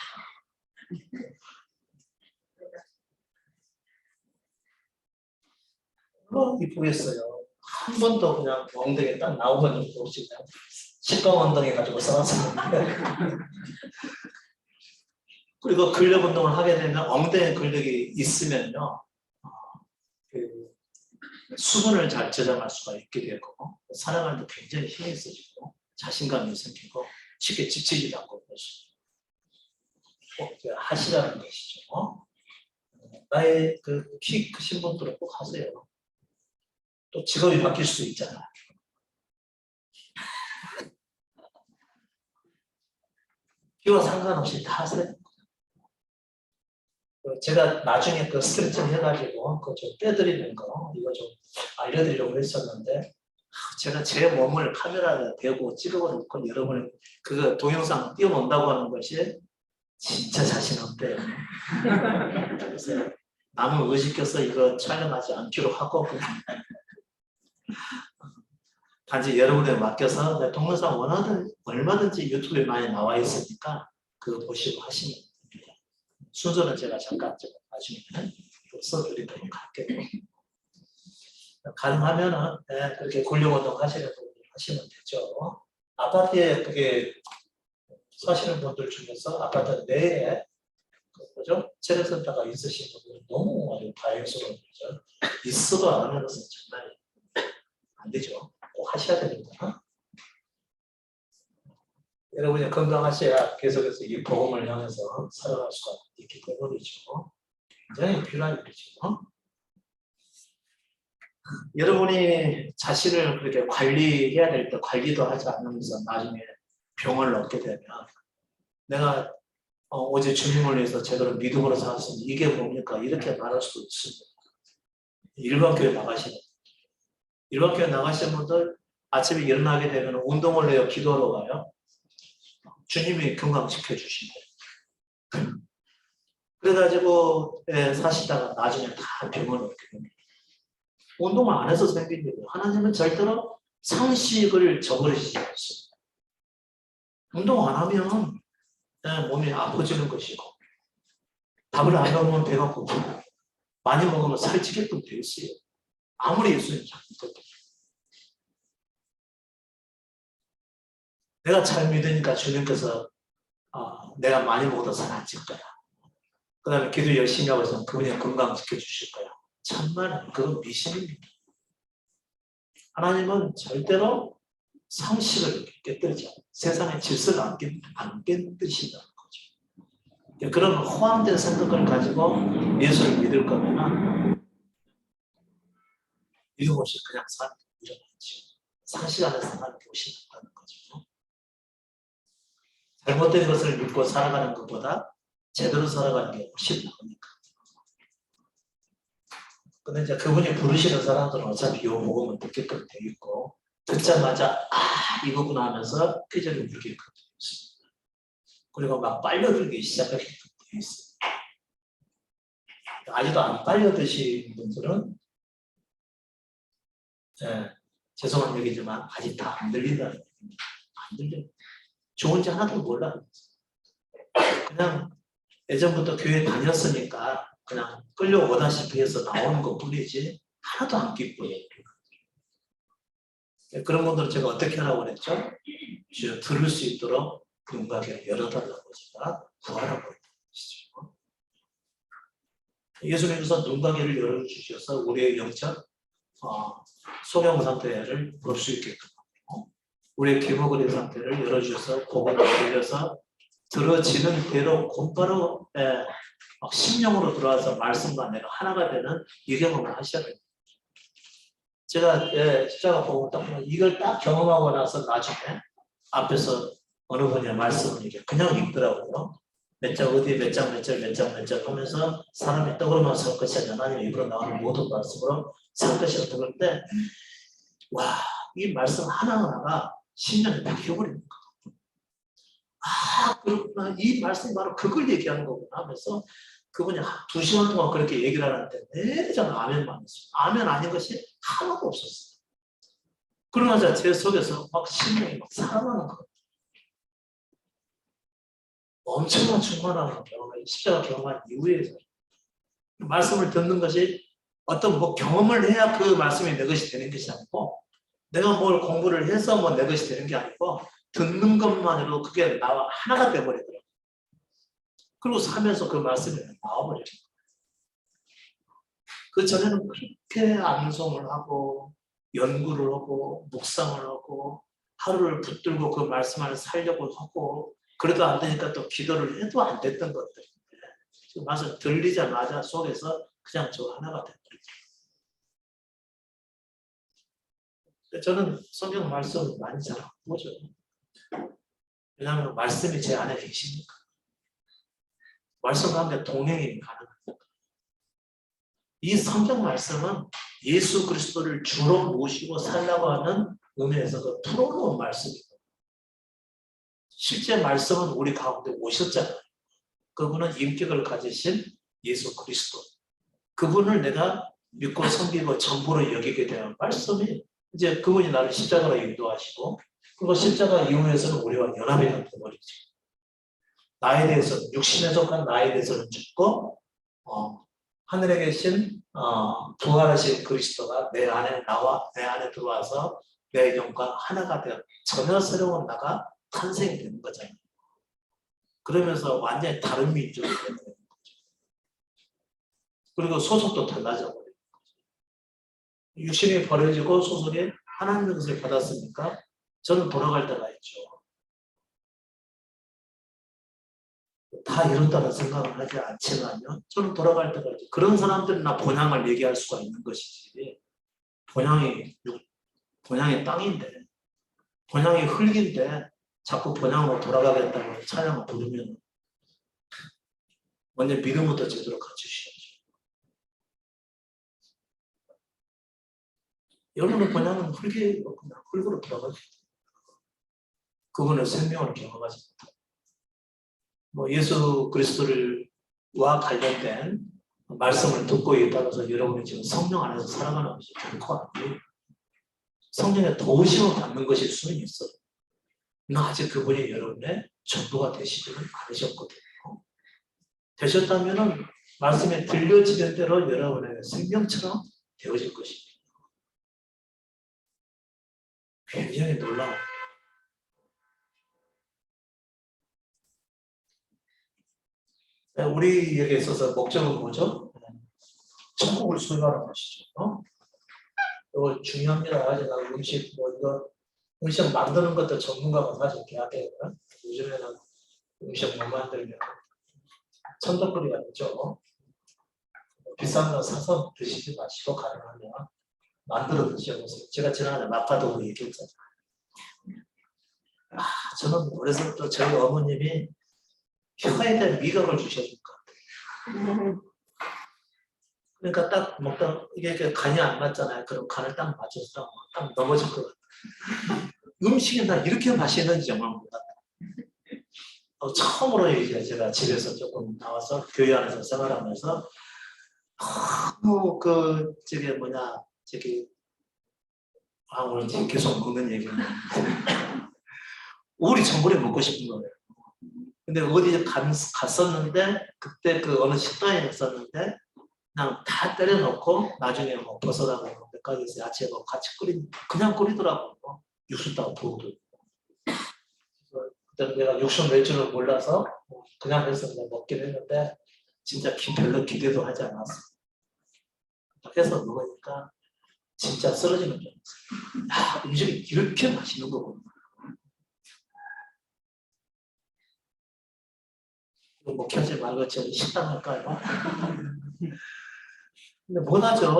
이쁘겠어요. 한 번도 그냥 엉덩이 딱 나오는 정도 없이 그냥 식감 엉덩이 가지고 써놨었는데 그리고 근력 운동을 하게 되면 엉덩이 근력이 있으면요 그 수분을 잘 저장할 수가 있게 되고 살아갈 때 굉장히 힘이 있어지고 자신감이 생기고 쉽게 지치지 않고 꼭 하시라는 것이죠. 나의 그 키 크신 분들은 꼭 하세요. 또 직업이 바뀔 수 있잖아요. 기와 상관없이 다 하세요. 제가 나중에 그 스트레칭 해가지고 그 좀 빼드리는 거 이거 좀 알려드리려고 했었는데 제가 제 몸을 카메라에 대고 찍어놓고 여러분 그 동영상 띄워놓는다고 하는 것이 진짜 자신 없대요. 그래서 남을 의식해서 이거 촬영하지 않기로 하고 단지 여러분에 맡겨서 동영상 얼마든지 유튜브에 많이 나와 있으니까 그거 보시고 하시면 됩니다. 순서는 제가 잠깐 나중에 써드리도록 할게요. 가능하면은 그렇게 근력 운동 하시는 분들 하시면 되죠. 아파트에 그게 사시는 분들 중에서 아파트 내에 뭐죠? 체력센터가 있으신 분들은 너무 아주 다행스러운 거죠. 있어도 안 하는 것은 정말 안 되죠. 꼭 하셔야 됩니다. 여러분이 건강하셔야 계속해서 이 복음을 향해서 살아갈 수가 있기 때문이죠. 굉장히 필요한 일이죠. 여러분이 자신을 그렇게 관리해야 될 때 관리도 하지 않으면서 나중에 병을 얻게 되면 내가 어제 주님을 위해서 제대로 믿음으로 살았으니 이게 뭡니까? 이렇게 말할 수도 있습니다. 일반교회 나가시는 일반교회 나가시는 분들 아침에 일어나게 되면 운동을 해요? 기도하러 가요? 주님이 건강시켜 주신대요. 그래가지고 사시다가 나중에 다 병을 얻게 됩니다. 운동을 안 해서 생긴 일이에요. 하나님은 절대로 상식을 저버리시지 않습니다. 운동 안 하면 몸이 아파지는 것이고 밥을 안 먹으면 배가 고프고 많이 먹으면 살찌게끔 되어 있어요. 아무리 예수님 잘못해도. 내가 잘 믿으니까 주님께서 내가 많이 먹어도 살 안 찔 거야. 그 다음에 기도 열심히 하고 있으면 그분이 건강시켜 주실 거야. 참말 그건 미신입니다. 하나님은 절대로 상식을 깨뜨리지 않아요. 세상의 질서를 안 깨뜨리신다는 거죠. 그런 호환된 생각을 가지고 예수를 믿을 거면 믿음 없이 그냥 사는 게 일어나죠. 상식 안에서 하나님 보신다는 거죠. 잘못된 것을 믿고 살아가는 것보다 제대로 살아가는 게 훨씬 나으니까. 근데 이제 그분이 부르시는 사람들은 어차피 이 복음을 듣게끔 돼 있고 듣자마자 이거구나 하면서 쾌재를 부르게끔 돼 있습니다. 그리고 막 빨려들기 시작하게끔 돼 있어요. 아직도 안 빨려드신 분들은 죄송한 얘기지만 아직 다 안 들린다는 얘기입니다. 안 들려요. 좋은지 하나도 몰라. 그냥 예전부터 교회 다녔으니까 그냥 끌려오다시피 해서 나오는 것 뿐이지 하나도 안 기뻐요. 그런 분들은 제가 어떻게 하라고 그랬죠? 주여 들을 수 있도록 눈가게 열어달라고 제가 구하라고 했죠. 예수님께서 눈가게를 열어주셔서 우리의 영적 소경 상태를 볼 수 있게끔 하고 우리의 기복의 상태를 열어주셔서 복음을 들려서 들어지는 대로 곧바로 심령으로 들어와서 말씀과 내가 하나가 되는 이 경험을 하셔야 됩니다. 제가 십자가 보고 딱 이걸 딱 경험하고 나서 나중에 앞에서 어느 분이 말씀을 이렇게 그냥 읽더라고요. 몇 장 어디 몇 장 몇 절 몇 장 몇 절 하면서 사람이 떡으로만 살 것이 아니라 하나님의 입으로 나오는 모든 말씀으로 살 것이라 그럴 때 와, 이 말씀 하나하나가 심령에 박혀버리는 거예요. 그렇구나. 이 말씀이 바로 그걸 얘기하는 거구나 하면서 그분이 2시간 동안 그렇게 얘기를 하는데 내내 저는 아멘만 했어요. 아멘 아닌 것이 하나도 없었어요. 그러면서 제 속에서 막 심령이 막 살아나는 거예요. 엄청난 충만한 경험을 십자가 경험한 이후에 말씀을 듣는 것이 어떤 경험을 해야 그 말씀이 내 것이 되는 것이 아니고 내가 뭘 공부를 해서 내 것이 되는 게 아니고 듣는 것만으로 그게 나와 하나가 되어버리더라고요. 그리고 살면서 그 말씀이 나와버려요. 그 전에는 그렇게 암송을 하고 연구를 하고 묵상을 하고 하루를 붙들고 그 말씀 안에 살려고 하고 그래도 안 되니까 또 기도를 해도 안 됐던 것들. 지금 와서 들리자마자 속에서 그냥 저 하나가 돼버리죠. 저는 성경 말씀을 많이 잘 안 보죠. 왜냐하면 말씀이 제 안에 계시니까. 말씀 가운데 동행이 가능합니다. 이 성경 말씀은 예수 그리스도를 주로 모시고 살라고 하는 의미에서도 풀어놓은 말씀이고, 실제 말씀은 우리 가운데 오셨잖아요. 그분은 인격을 가지신 예수 그리스도. 그분을 내가 믿고 섬기고 전부로 여기게 되는 말씀이 이제 그분이 나를 십자가로 인도하시고, 그리고 십자가 이후에서는 우리와 연합이 되어버리죠. 나에 대해서는, 육신에 속한 나에 대해서는 죽고, 하늘에 계신 부활하신 그리스도가 내 안에 들어와서 내 영과 하나가 되어 전혀 새로운 나가 탄생이 되는 거잖아요. 그러면서 완전히 다른 민족이 되는 거죠. 그리고 소속도 달라져 버려요. 육신이 버려지고 소속이 하나님의 것을 받았으니까 저는 돌아갈 때가 있죠. 다 이렇다는 생각을 하지 않지만요. 저는 돌아갈 때가 있죠. 그런 사람들이나 본향을 얘기할 수가 있는 것이지. 본향이 땅인데, 본향이 흙인데 자꾸 본향으로 돌아가겠다고 찬양을 부르면 먼저 믿음부터 제대로 갖추셔야죠. 여러분의 본향은 흙이고 그냥 흙으로 돌아가죠. 그분의 생명을 경험하지 못하고. 예수 그리스도와 관련된 말씀을 듣고 있다고 해서 여러분이 지금 성령 안에서 살아가는 것이 결코 아니에요. 성령의 도우심을 받는 것일 수는 있어요. 그러나 아직 그분이 여러분의 전부가 되시지는 않으셨거든요. 되셨다면 말씀에 들려지는 대로 여러분의 생명처럼 되어질 것입니다. 굉장히 놀라워요. 우리에게 있어서 목적은 뭐죠? 천국을 소유하는 것이죠. 이거 중요합니다. 제가 음식 음식 만드는 것도 전문가가 사실 돼야 돼요. 요즘에는 음식 못 만들면 천덕거리가 있죠. 비싼 거 사서 드시지 마시고 가능하면 만들어 드셔보세요. 제가 지난해 마파도 얘기했잖아요. 저는 어려서부터 저희 어머님이 혀에 대한 미각을 주셔줄 것 같아요. 그러니까 딱 먹다 이게 간이 안 맞잖아요. 그럼 간을 딱 맞춰서 딱 넘어질 것 같아요. 음식이 다 이렇게 맛있는지 정말 몰랐어요. 처음으로 이제 제가 집에서 조금 나와서 교회 안에서 생활하면서 너무 오늘 계속 먹는 얘기는 우리 전골이 먹고 싶은 거예요. 근데 어디 갔었는데 그때 그 어느 식당에 갔었는데 그냥 다 때려놓고 나중에 버섯하고 몇 가지 야채하고 같이 그냥 끓이더라고요. 육수다가 부어도. 그때 내가 육수 낼 줄을 몰라서 그냥 해서 그냥 먹긴 했는데 진짜 별로 기대도 하지 않았어. 해서 먹으니까 진짜 쓰러지는 줄 알았어요. 음식이 이렇게 맛있는 거구나. 먹혀지 말고 저 식당 할까요? 근데 못하죠.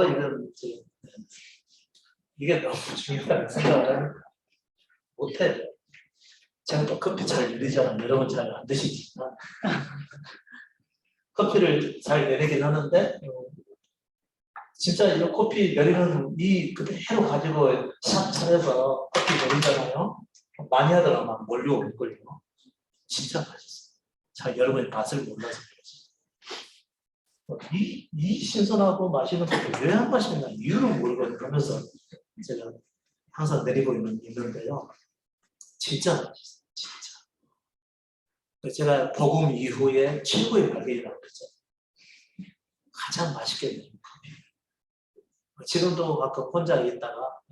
이게 너무 중요하다는 생각을 못해요. 제가 또 커피 잘 내리잖아요. 여러분 잘 안 드시지만 커피를 잘 내리긴 하는데 진짜 이 커피 내리는 그대로 가지고 샵 차려서 커피 내리잖아요. 많이 하다가 막 몰려올걸요. 진짜 맛있어요. 잘 여러분이 맛을 몰라서 그러지. 이 신선하고 맛있는 커피 왜 안 마시냐 이유를 모르거든요. 그러면서 제가 항상 내리고 있는데요. 진짜 맛있어요. 진짜. 제가 복음 이후에 최고의 발견이라고 그랬죠. 가장 맛있게 내는 커피. 지금도 가끔 혼자 있다가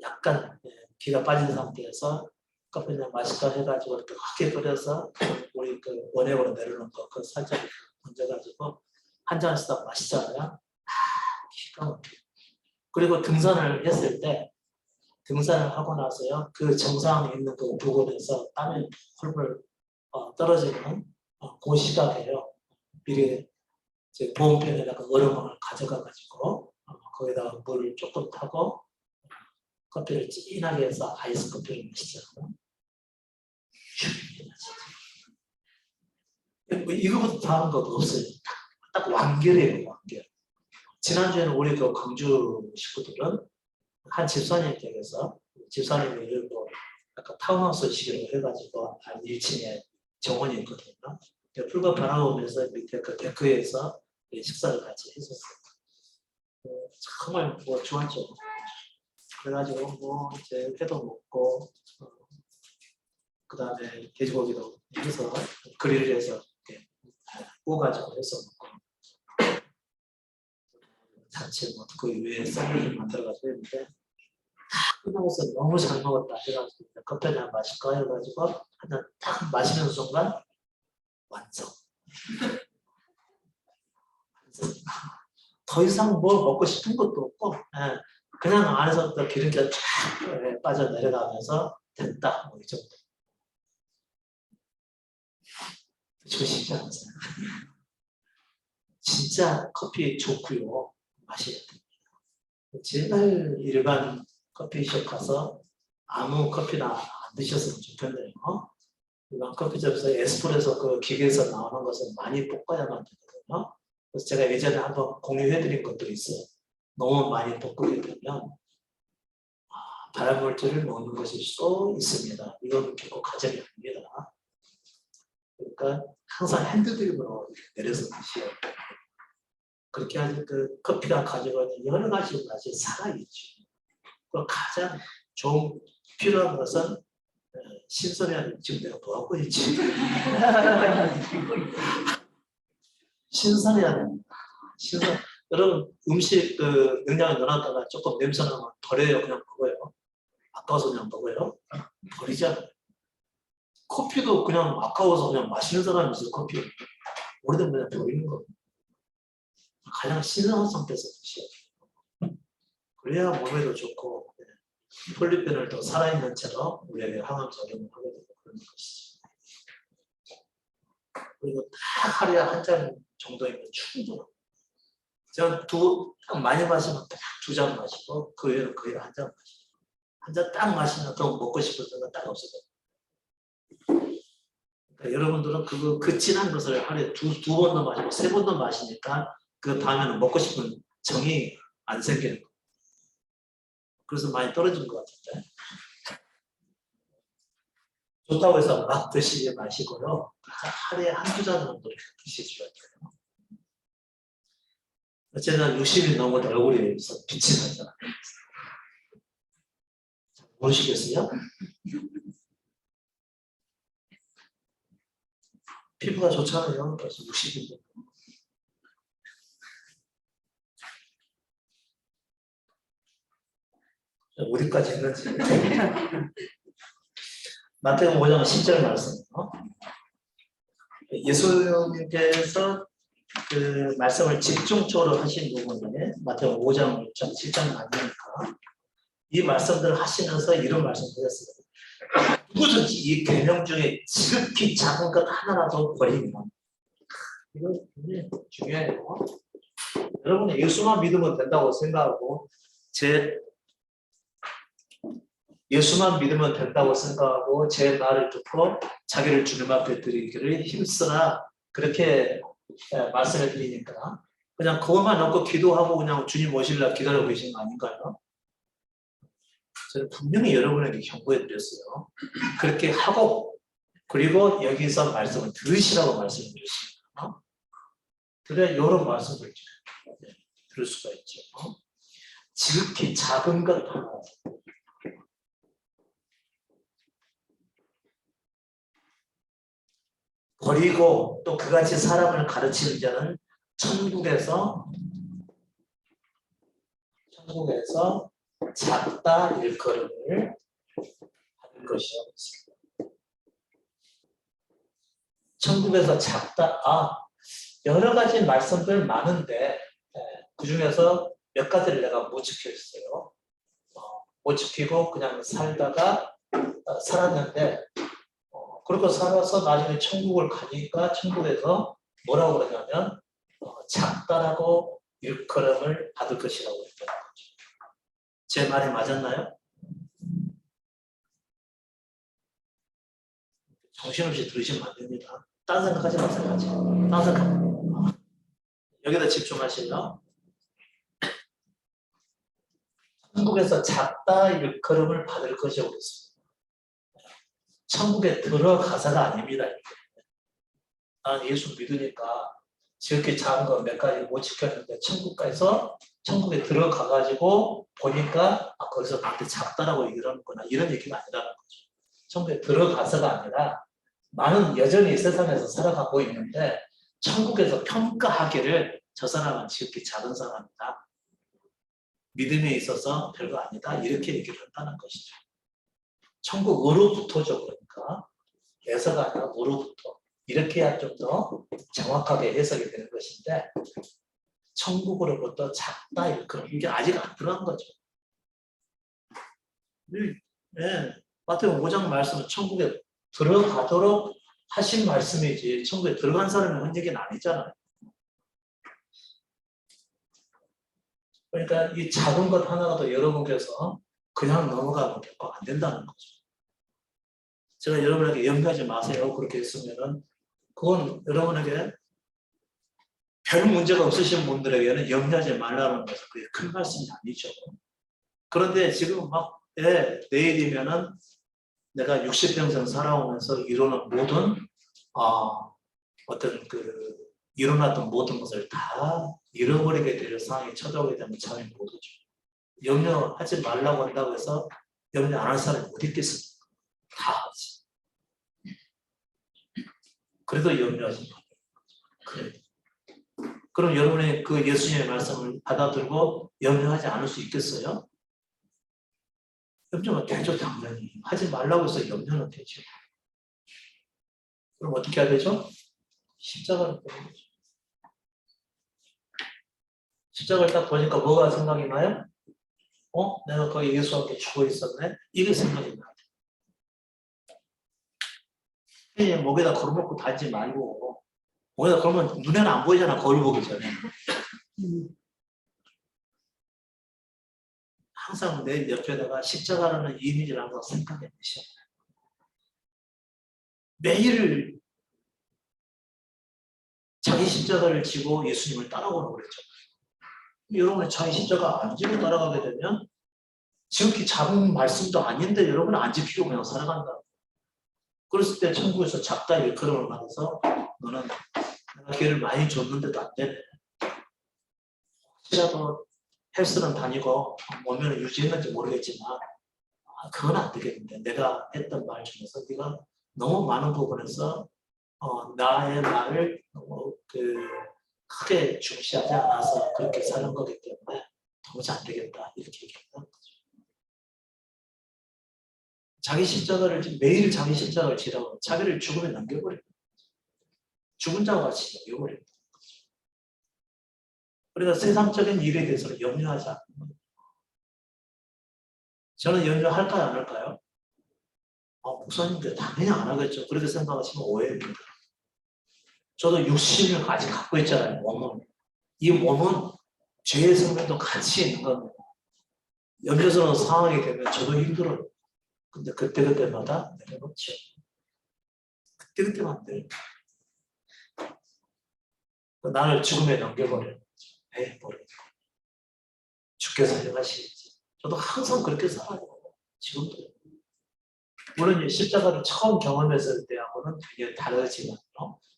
약간 기가 빠진 상태에서 커피를 마실까 해가지고 뜨겁게 끓여서 우리 그 원액으로 내려놓은 거 그거 살짝 얹어가지고 한 잔 쓰다 마시잖아요. 기가 막혀요. 그리고 등산을 했을 때 등산을 하고 나서요. 그 정상에 있는 그 부근에서 땀이 훌훌 떨어지는 그 시각에요. 미리 제 보온병에다가 얼음을 가져가가지고 거기다가 물을 조금 타고 커피를 진하게 해서 아이스 커피를 마시잖아요. 뭐 이거보다 다른 거 없어요. 딱 완결이에요, 완결. 지난주에는 우리 그 광주 식구들은 한 집사님 댁에서 집사님이 이런 뭐 약간 타운하우스 식으로 해가지고 한 1층에 정원이 있거든요. 풀과 바라보면서 밑에 그 데크에서 식사를 같이 했었어요. 정말 뭐 좋았죠. 그래가지고 뭐 이제 회도 먹고 그 다음에 돼지고기도 해서 그릴을 해서 이렇게 구워가지고 해서 먹고 자체 뭐그 위에 샌드위치 만들어가지고 했는데 끝나고서 너무 잘 먹었다 해가지고 커피 한잔 마실까 해가지고 한잔 딱 마시는 순간 완성. 더 이상 뭘 먹고 싶은 것도 없고 그냥 안에서부터 기름기가 쫙 빠져내려가면서 됐다 뭐 이 정도. 드시고 싶지 않으세요? 진짜 커피 좋고요. 마셔야 됩니다. 제발 일반 커피숍 가서 아무 커피나 안 드셨으면 좋겠네요. 일반 커피숍에서 에스프레소 그 기계에서 나오는 것은 많이 볶아야만 되거든요. 그래서 제가 예전에 한번 공유해드린 것도 있어요. 너무 많이 볶게 되면 발암물질을 먹는 것일 수도 있습니다. 이건 결코 가정이 아닙니다. 그러니까 항상 핸드드립으로 내려서 드셔야 돼요. 그렇게 하지 그 커피가 가지고 있는 여러 가지 맛이 살아있죠. 그 가장 좋은 필요한 것은 신선해야 돼. 지금 내가 뭐 하고 있지? 신선해야 됩니다. 신선. 여러분 음식 그 영양을 넣어놨다가 조금 냄새 나면 버려요. 그냥 먹어요. 아까워서 그냥 먹어요. 버리잖아요. 커피도 그냥 아까워서 그냥 마시는 사람이 있어요. 커피. 오래되면 그냥 버리는 거예요. 가장 신선한 상태에서 드셔야 돼요. 그래야 몸에도 좋고 폴리페놀 더 살아있는 채로 우리에게 항암 작용을 하게 되고 그런 것이죠. 그리고 딱 하루에 한 잔 정도이면 충분합니다. 제가 많이 마시면 딱 2잔 마시고 그 외에는 거의 한 잔 마시고 한 잔 딱 마시면 더 먹고 싶을 때가 딱 없어요. 그러니까 여러분들은 그 진한 것을 하루에 두 번도 마시고 3번도 마시니까 그 다음에는 먹고 싶은 정이 안 생기는 거예요. 그래서 많이 떨어진 것 같은데. 좋다고 해서 막 드시지 마시고요. 하루에 1~2잔 정도 이렇게 드시줘야 돼요. 어쨌든 60이 넘은 얼굴이 빛이 나잖아요. 모르시겠어요? 피부가 좋잖아요. 그래서 60인데. 어디까지 했는지. 마태복음 5장 10절 말씀이요. 예수님께서 그 말씀을 집중적으로 하신 부분에 마태복음 5장, 6장, 7장 아니니까 이 말씀들을 하시면서 이런 말씀을 하셨어요. 누구든지 이 계명 중에 지극히 작은 것 하나라도 버리면 이거 굉장히 중요해요. 여러분이 예수만 믿으면 된다고 생각하고 예수만 믿으면 된다고 생각하고 제 말을 듣고 자기를 주님 앞에 드리기를 힘쓰라 그렇게 말씀을 드리니까 그냥 그것만 놓고 기도하고 그냥 주님 오시려 기다리고 계신 거 아닌가요? 저는 분명히 여러분에게 경고해 드렸어요. 그렇게 하고 그리고 여기서 말씀을 들으시라고 말씀을 드렸습니다. 그래야 이런 말씀을 들을 수가 있죠. 지극히 작은 것 하나 버리고 또 그같이 사람을 가르치는 자는 천국에서 작다 일컬음을 받을 것이라고 했습니다. 천국에서 작다, 여러 가지 말씀들 많은데 그 중에서 몇 가지를 내가 못 지켰어요. 못 지키고 그냥 살다가 살았는데 그렇게 살아서 나중에 천국을 가니까 천국에서 뭐라고 그러냐면 작다라고 일컬음을 받을 것이라고 했다는 거죠. 제 말이 맞았나요? 정신없이 들으시면 안 됩니다. 딴 생각하지 마세요. 아직. 딴 생각. 여기다 집중하시면 천국에서 작다 일컬음을 받을 것이라고 그랬습니다. 천국에 들어가서가 아닙니다. 난 예수 믿으니까 지극히 작은 거 몇 가지 못 지켰는데 천국에 들어가가지고 보니까 거기서 나한테 작다라고 얘기를 하는구나 이런 얘기가 아니라는 거죠. 천국에 들어가서가 아니라 나는 여전히 세상에서 살아가고 있는데 천국에서 평가하기를 저 사람은 지극히 작은 사람이다. 믿음에 있어서 별거 아니다. 이렇게 얘기를 한다는 것이죠. 천국으로부터죠. 그러니까 에서가 아니라 으로부터. 이렇게 해야 좀 더 정확하게 해석이 되는 것인데 천국으로부터 작다 일컬음 이게 아직 안 들어간 거죠. 네. 마태복음 5장 말씀은 천국에 들어가도록 하신 말씀이지 천국에 들어간 사람이 한 얘기는 아니잖아요. 그러니까 이 작은 것 하나라도 여러분께서 그냥 넘어가면 결코 안 된다는 거죠. 제가 여러분에게 염려하지 마세요. 그렇게 했으면은 그건 여러분에게 별 문제가 없으신 분들에게는 염려하지 말라는 것은 그게 큰 말씀이 아니죠. 그런데 지금 막 내일이면은 내가 60평생 살아오면서 이루는 모든 어떤 그 일어났던 모든 것을 다 잃어버리게 될 상황이 찾아오게 되면 잠이 못 오죠. 염려하지 말라고 한다고 해서 염려 안 할 사람이 어디 있겠습니까? 다 하지. 그래도 염려하지 마. 그래. 그럼 여러분이 그 예수님의 말씀을 받아들고 염려하지 않을 수 있겠어요? 염려가 되죠, 당연히. 하지 말라고 해서 염려는 되죠. 그럼 어떻게 해야 되죠? 십자가를 보는 거죠. 십자가를 딱 보니까 뭐가 생각이 나요? 내가 거기 예수한테 죽어 있었네? 이게 생각이 나요. 그냥 목에다 걸어놓고 다니지 말고 목에다 걸면 눈에는 안 보이잖아. 거울 보기 전에. 항상 내 옆에다가 십자가라는 이미지를 항상 생각해 보셔야 돼요. 매일 자기 십자가를 지고 예수님을 따라오라고 그랬죠. 여러분이 자기 십자가 안 지고 따라가게 되면 지극히 작은 말씀도 아닌데 여러분은 안 지키고 그냥 살아간다. 그랬을 때 천국에서 작다 일컬음을 받아서 너는 내가 기회를 많이 줬는데도 안 되네. 혹시라도 헬스는 다니고 몸매를 유지했는지 모르겠지만 그건 안 되겠는데 내가 했던 말 중에서 네가 너무 많은 부분에서 나의 말을 너무 크게 중시하지 않아서 그렇게 사는 거기 때문에 도무지 안 되겠다 이렇게 얘기했던 거죠. 자기 십자가를 매일 자기 십자가를 지라고 자기를 죽음에 남겨버립니다. 죽은 자와 같이 남겨버립니다. 그러니까 세상적인 일에 대해서는 염려하지 않는 거예요. 저는 염려할까요 안 할까요? 목사님들 당연히 안 하겠죠. 그렇게 생각하시면 오해입니다. 저도 육신을 아직 갖고 있잖아요. 몸은. 이 몸은 죄의 성면도 같이 있는 겁니다. 염려스러운 상황이 되면 저도 힘들어요. 근데 그때그때마다 내려놓죠. 그때그때만 내려놓죠. 나를 죽음에 넘겨버려요. 버려요. 주께서 행하시겠지. 저도 항상 그렇게 살아요. 지금도. 물론 십자가를 처음 경험했을 때하고는 되게 다르지만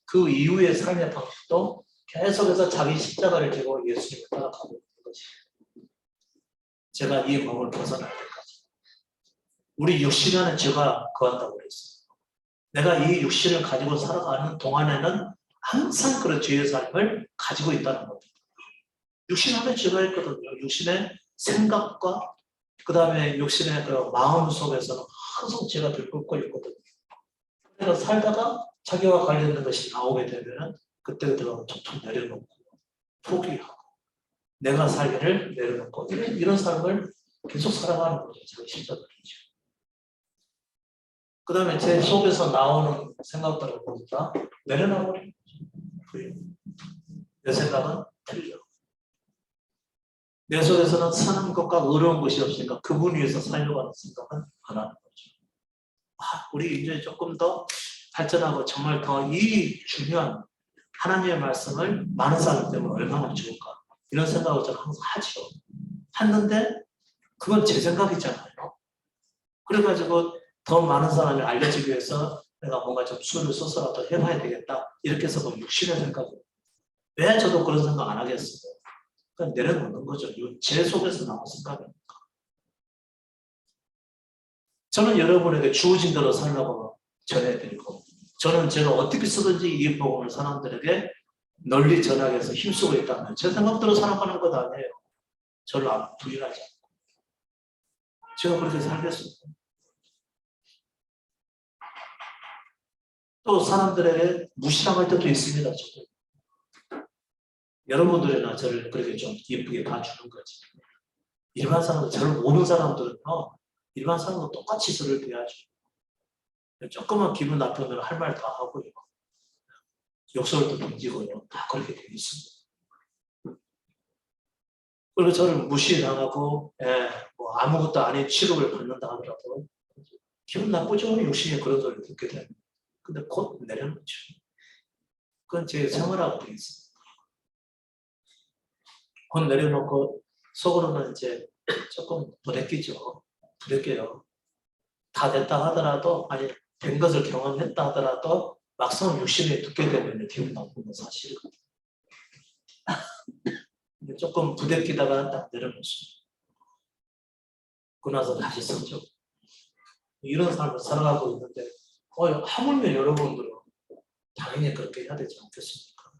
그 이후의 삶의 방식도 계속해서 자기 십자가를 지고 예수님을 따라가고 있는 것이 제가 이 몸을 벗어날 때까지 우리 육신 안에 죄가 거한다고 그랬어요. 내가 이 육신을 가지고 살아가는 동안에는 항상 그런 죄의 삶을 가지고 있다는 겁니다. 육신 안에 죄가 있거든요. 육신의 생각과 그 다음에 육신의 그 마음 속에서는 항상 죄가 들끓고 있거든요. 그래서 살다가 자기와 관련된 것이 나오게 되면 그때부터 툭툭 내려놓고 포기하고 내가 살기를 내려놓고 이런 삶을 계속 살아가는 거죠. 자기 십자가이죠. 그 다음에 제 속에서 나오는 생각들을 보니까 내려놔버리는 거죠. 내 생각은 틀려. 내 속에서는 사는 것과 어려운 것이 없으니까 그분 위해서 살려고 하는 생각은 안 하는 거죠. 우리 이제 조금 더 발전하고 정말 더 이 중요한 하나님의 말씀을 많은 사람 때문에 얼마나 좋을까 이런 생각을 저는 항상 하죠. 했는데 그건 제 생각이잖아요. 그래가지고 더 많은 사람이 알려지기 위해서 내가 뭔가 좀 수를 써서라도 해봐야 되겠다 이렇게 해서 뭐 육신의 생각이 왜 저도 그런 생각 안 하겠어요. 그냥 내려놓는 거죠. 제 속에서 나온 생각이니까. 저는 여러분에게 주어진 대로 살라고 전해드리고 저는 제가 어떻게 쓰든지 이 복음을 사람들에게 널리 전하기 위해서 힘쓰고 있다면 제 생각대로 살아가는 것 아니에요. 저를 부인하지 않고. 제가 그렇게 살겠습니다. 또 사람들에게 무시당할 때도 있습니다. 저도. 여러분들이나 저를 그렇게 좀 예쁘게 봐주는 거지. 일반 사람들, 저를 모르는 사람들은요. 일반 사람도 똑같이 저를 대하죠. 조금만 기분 나쁘면 할 말 다 하고요. 욕설도 던지고요. 다 그렇게 되어 있습니다. 그리고 저를 무시당하고 뭐 아무것도 아닌 취급을 받는다 하더라도 기분 나쁘죠. 욕심이 그런 소리를 듣게 되면. 근데 곧 내려놓죠. 그건 제 생활하고 되어 있습니다. 곧 내려놓고 속으로는 이제 조금 부대끼죠. 부대껴요. 다 됐다 하더라도 아니 된 것을 경험했다 하더라도 막상 욕심이 듣게 되면 기분 나쁜 건 사실이거든요. 조금 부대끼다가 딱 내려놓습니다. 그러고 나서 다시 성적. 이런 삶을 살아가고 있는데 하물며 여러분들은 당연히 그렇게 해야 되지 않겠습니까?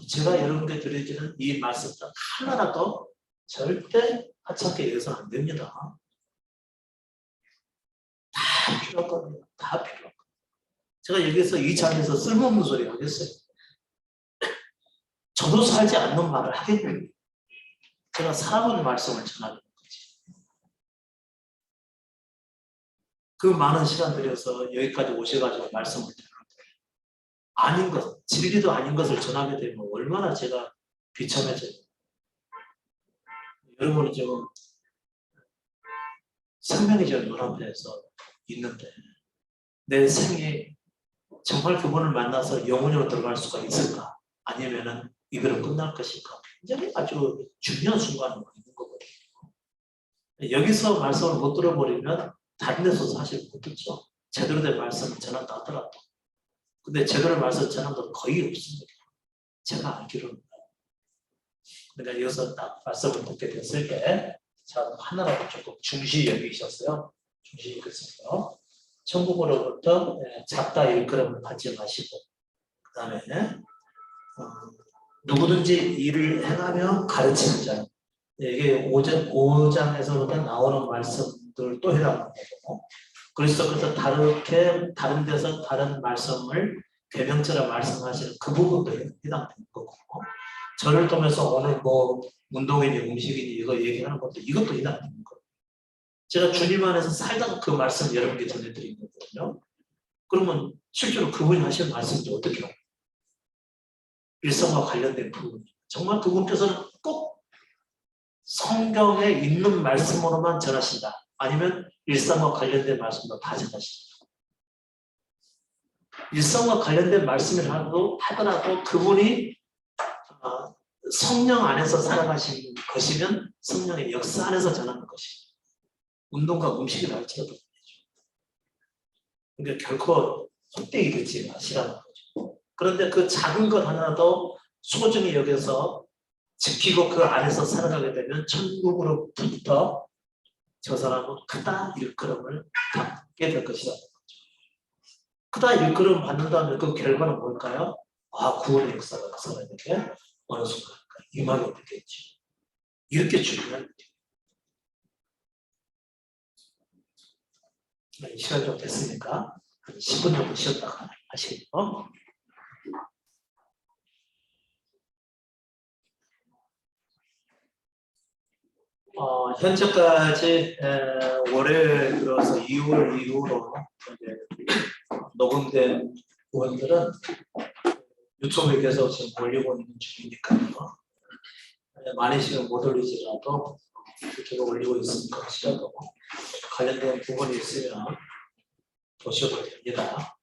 제가 여러분께 드리지는 이 말씀들 하나라도 절대 하찮게 여기서는 안 됩니다. 다 필요하거든요. 다 필요하거든요. 제가 여기서 이 자리에서 쓸모없는 소리 하겠어요. 저도 살지 않는 말을 하겠는데 제가 살아본 말씀을 전하는 거지. 그 많은 시간 들여서 여기까지 오셔가지고 말씀을 전하는데 아닌 것, 진리도 아닌 것을 전하게 되면 얼마나 제가 비참해져요. 여러분이 지금 생명이 저 눈앞에서 있는데 내 생이 정말 그분을 만나서 영혼으로 들어갈 수가 있을까? 아니면은 이대로 끝날 것일까? 굉장히 아주 중요한 순간이 있는 거거든요. 여기서 말씀을 못 들어버리면 다른 데서 사실 못 듣죠. 제대로 된 말씀을 전한다 하더라도. 근데 제대로 된 말씀을 전한 건 거의 없습니다. 제가 알기로는. 그러니까 여기서 딱 말씀을 듣게 됐을 때 자, 하나라도 조금 중시 여기셨어요. 중시 여기셨어요. 천국으로부터 작다 일컬음을 받지 마시고 그 다음에 누구든지 일을 행하며 가르치는 자. 이게 5장에서부터 나오는 말씀들 또 해당하는 거고 그래서 다른 데서 다른 말씀을 계명처럼 말씀하시는 그 부분도 해당되는 거고 저를 통해서 오늘 뭐 운동이니 음식이니 이거 얘기하는 것도 이것도 해당되는 거예요. 제가 주님 안에서 살다가 그 말씀 여러분께 전해드린 거거든요. 그러면 실제로 그분이 하신 말씀도 어떻게 해요? 일성과 관련된 부분. 정말 그분께서는 꼭 성경에 있는 말씀으로만 전하신다. 아니면 일성과 관련된 말씀도 다 전하신다. 일성과 관련된 말씀이라도 하더라도 그분이 성령 안에서 살아가신 것이면 성령의 역사 안에서 전하는 것입니다. 운동과 음식이 날지어도 그러니까 결코 헛되이 되지 마시라는 거죠. 그런데 그 작은 것 하나도 소중히 여겨서 지키고 그 안에서 살아가게 되면 천국으로부터 저 사람은 크다 일컬음을 받게 될 것이라는 거죠. 크다 일컬음 받는다면 그 결과는 뭘까요? 구원의 역사가 그 사람에게 어느 순간 임하게 되겠죠. 이렇게 중요한 거죠. 시간 좀 됐으니까 한 10분 정도 쉬었다가 하시고 현재까지 월요일 들어서 2월 이후로 녹음된 부분들은 유튜브에 계속 지금 올리고 있는 중이니까요. 많이 지금 못 올리지라도 유튜브에 올리고 있으니까 혹시라도 관련된 부분이 있으면 보셔도 됩니다.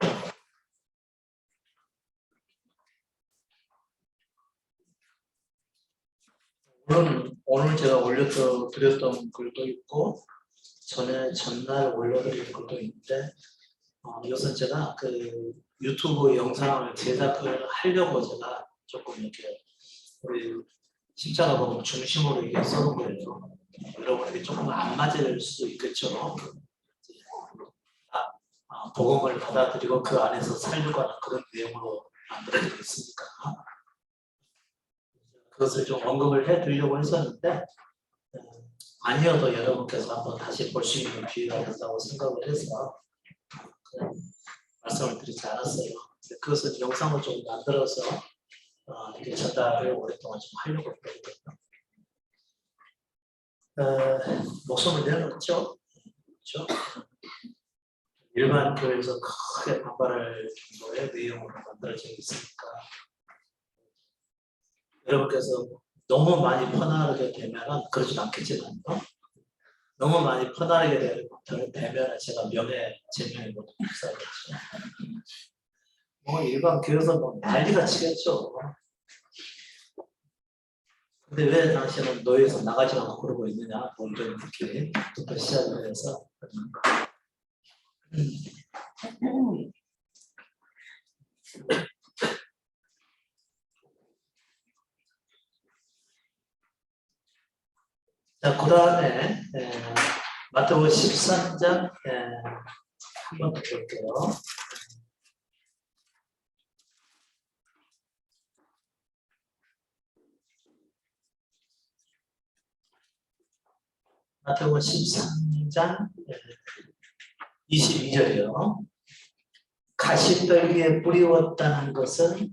오늘 제가 올려드렸던 글도 있고 전날 올려드린 글도 있는데 이것은 제가 그 유튜브 영상을 제작을 하려고 제가 조금 이렇게 우리 십자가 복음 중심으로 이게 써놓은 거예요. 여러분에게 조금 안 맞을 수도 있겠죠. 복음을 받아들이고 그 안에서 살려고 하는 그런 내용으로 만들어져 있으니까 그것을 좀 언급을 해드리려고 했었는데 아니어도 여러분께서 한번 다시 볼 수 있는 기회가 된다고 생각을 해서 그냥 말씀을 드리지 않았어요. 그것은 영상을 좀 만들어서 이렇게 전달을 오랫동안 좀 하려고 했거든요. 목숨을 내놓죠. 그렇죠? 일반 교회에서 크게 반발할 정도의 내용으로 만들어져 있으니까 여러분께서 너무 많이 퍼나르게 되면 그러진 않겠지만 너무 많이 퍼나르게 되면 제가 제명에 못 살겠죠. 일반 교회에서 난리가 치겠죠. 근데 왜 당신은 노예에서 나가지 않고 그러고 있느냐? 이런 느낌부터 시작을 해서 자, 그 다음에 마태복음 13장 한 번 더 볼게요. 마태복음 13장 22절이요. 가시떨기에 뿌리웠다는 것은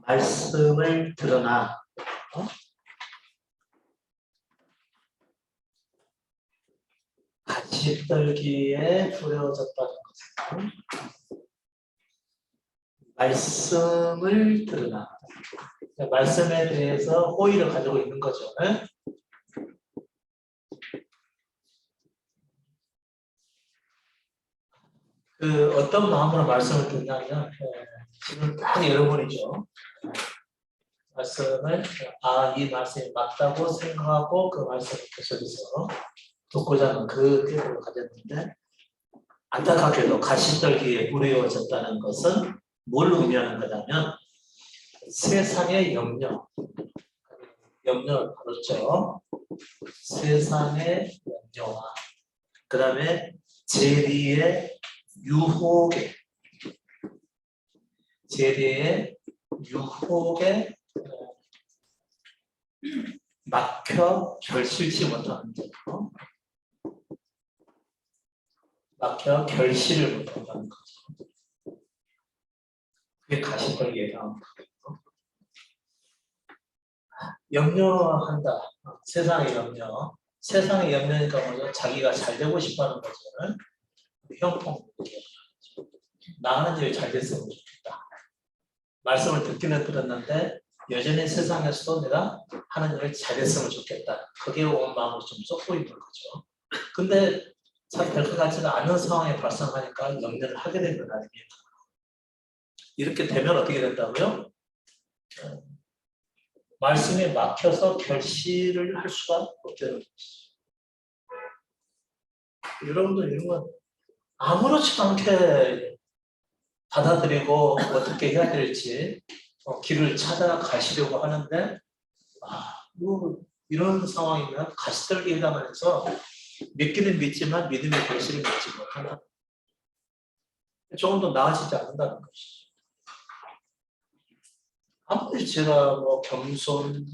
말씀을 드러나 가시떨기에 뿌려졌다는 것은 말씀을 드러나 말씀에 대해서 호의를 가지고 있는 거죠. 그 어떤 마음으로 말씀을 듣냐면 지금 딱 여러분이죠. 말씀을 이 말씀이 맞다고 생각하고 그 말씀을 계속해서 듣고자 하는 그 태도를 가졌는데 안타깝게도 가시떨기에 뿌려졌다는 것은 뭘 의미하는 거냐면 세상의 염려를 받았죠. 세상의 염려와 그 다음에 재리의 유혹에 막혀 결실치 못하는 거죠. 막혀 결실을 못한다는 거죠. 그게 가시떨기에 대한 거예요. 염려한다. 세상의 염려. 세상의 염려니까 뭐죠? 자기가 잘 되고 싶어하는 거죠. 형통. 나 하는 일이 잘 됐으면 좋겠다. 말씀을 듣기는 들었는데 여전히 세상에서도 내가 하는 일을 잘 됐으면 좋겠다. 그게 온 마음으로 좀 쏟고 있는 거죠. 근데 잘 될 것 같지가 않은 상황이 발생하니까 염려를 하게 된 건 아닙니까? 이렇게 되면 어떻게 된다고요? 말씀에 막혀서 결실을 할 수가 없다는 것이죠. 여러분들 이런 건 아무렇지도 않게 받아들이고 어떻게 해야 될지 길을 찾아가시려고 하는데 이런 상황이면 가시떨기에 해당해서 믿기는 믿지만 믿음의 결실을 믿지 못한다. 조금 더 나아지지 않는다는 것이죠. 아무리 제가 겸손,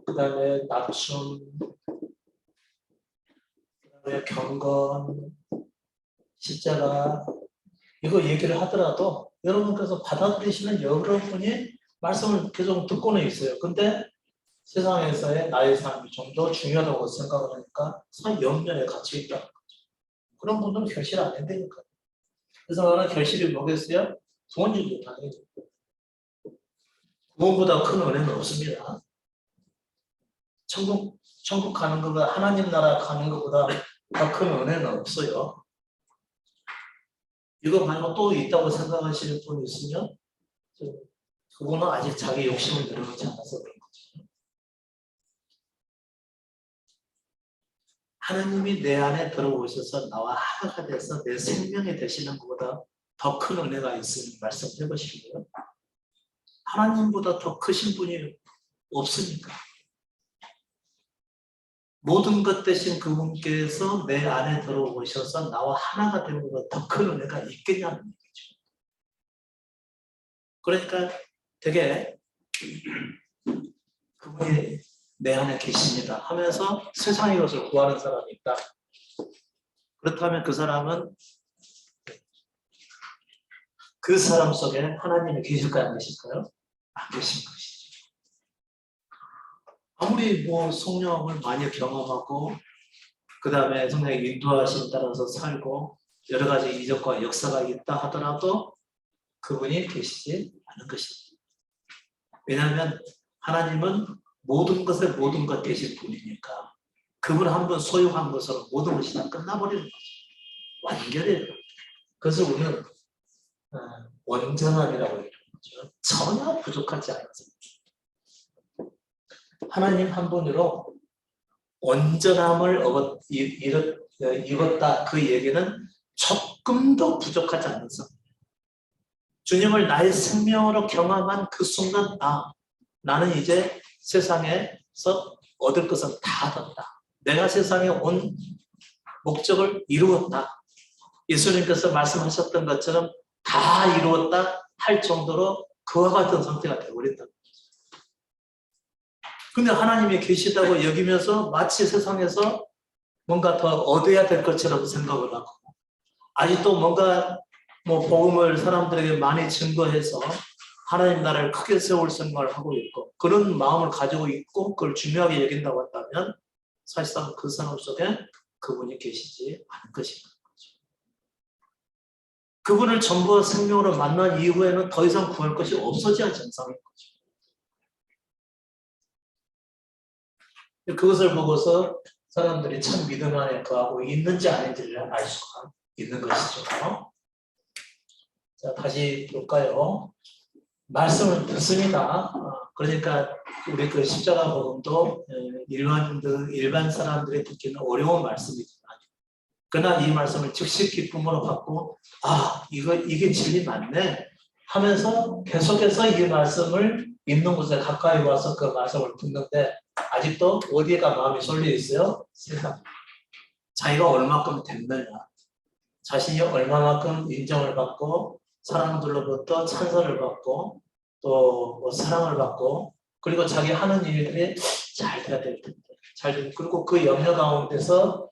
그 다음에 낮춤, 그 다음에 경건, 십자가 이거 얘기를 하더라도 여러분께서 받아들이시는 여러분이 말씀을 계속 듣고는 있어요. 근데 세상에서의 나의 삶이 좀 더 중요하다고 생각을 하니까 염려에 갇혀 있다는 거죠. 그런 분들은 결실 안 된다니까요. 그래서 나는 결실이 뭐겠어요? 구원주도 당연히. 구원보다 큰 은혜는 없습니다. 천국 가는 것보다 하나님 나라 가는 것보다 더 큰 은혜는 없어요. 이거 말고 또 있다고 생각하시는 분 있으면 그거는 아직 자기 욕심을 내려놓지 않아서 그런 거죠. 하나님이 내 안에 들어오셔서 나와 하나가 돼서 내 생명이 되시는 것보다 더 큰 은혜가 있으니 말씀해 보시고요. 하나님보다 더 크신 분이 없으니까. 모든 것 대신 그분께서 내 안에 들어오셔서 나와 하나가 되는 것보다 더 큰 은혜가 있겠냐는 얘기죠. 그러니까 되게 그분이 내 안에 계십니다 하면서 세상의 것을 구하는 사람이 있다. 그렇다면 그 사람은 그 사람 속에 하나님이 계실까요? 안 계실까요? 안 계신 것이죠. 아무리 성령을 많이 경험하고 그 다음에 성령의 인도하심에 따라서 살고 여러 가지 이적과 역사가 있다 하더라도 그분이 계시지 않은 것입니다. 왜냐하면 하나님은 모든 것에 모든 것 되실 분이니까 그분 한 번 소유한 것으로 모든 것이 다 끝나버리는 거죠. 완결해요. 그래서 우리는 온전함이라고 얘기하는 거죠. 전혀 부족하지 않습니다. 하나님 한 분으로 온전함을 입었다. 그 얘기는 조금도 부족하지 않는 성. 주님을 나의 생명으로 경험한 그 순간 나는 이제 세상에서 얻을 것은 다 얻었다. 내가 세상에 온 목적을 이루었다. 예수님께서 말씀하셨던 것처럼 다 이루었다 할 정도로 그와 같은 상태가 되어버린다. 근데 하나님이 계시다고 여기면서 마치 세상에서 뭔가 더 얻어야 될 것처럼 생각을 하고 아직도 뭔가 복음을 사람들에게 많이 증거해서 하나님 나라를 크게 세울 생각을 하고 있고 그런 마음을 가지고 있고 그걸 중요하게 여긴다고 한다면 사실상 그 사람 속에 그분이 계시지 않은 것인 거죠. 그분을 전부 생명으로 만난 이후에는 더 이상 구할 것이 없어져야 정상인 거죠. 그것을 보고서 사람들이 참 믿음 안에 거하고 있는지 아닌지를 알 수가 있는 것이죠. 자, 다시 볼까요? 말씀을 듣습니다. 그러니까 우리 그 십자가 복음도 일반 사람들이 듣기는 어려운 말씀이지만 그러나 이 말씀을 즉시 기쁨으로 받고 이게 진리 맞네 하면서 계속해서 이 말씀을 있는 곳에 가까이 와서 그 말씀을 듣는데 아직도 어디에가 마음이 쏠려 있어요? 세상. 자기가 얼마큼 됐느냐, 자신이 얼마만큼 인정을 받고 사람들로부터 찬사를 받고 또 사랑을 받고 그리고 자기 하는 일들이 잘 돼야 될 텐데 그리고 그 염려 가운데서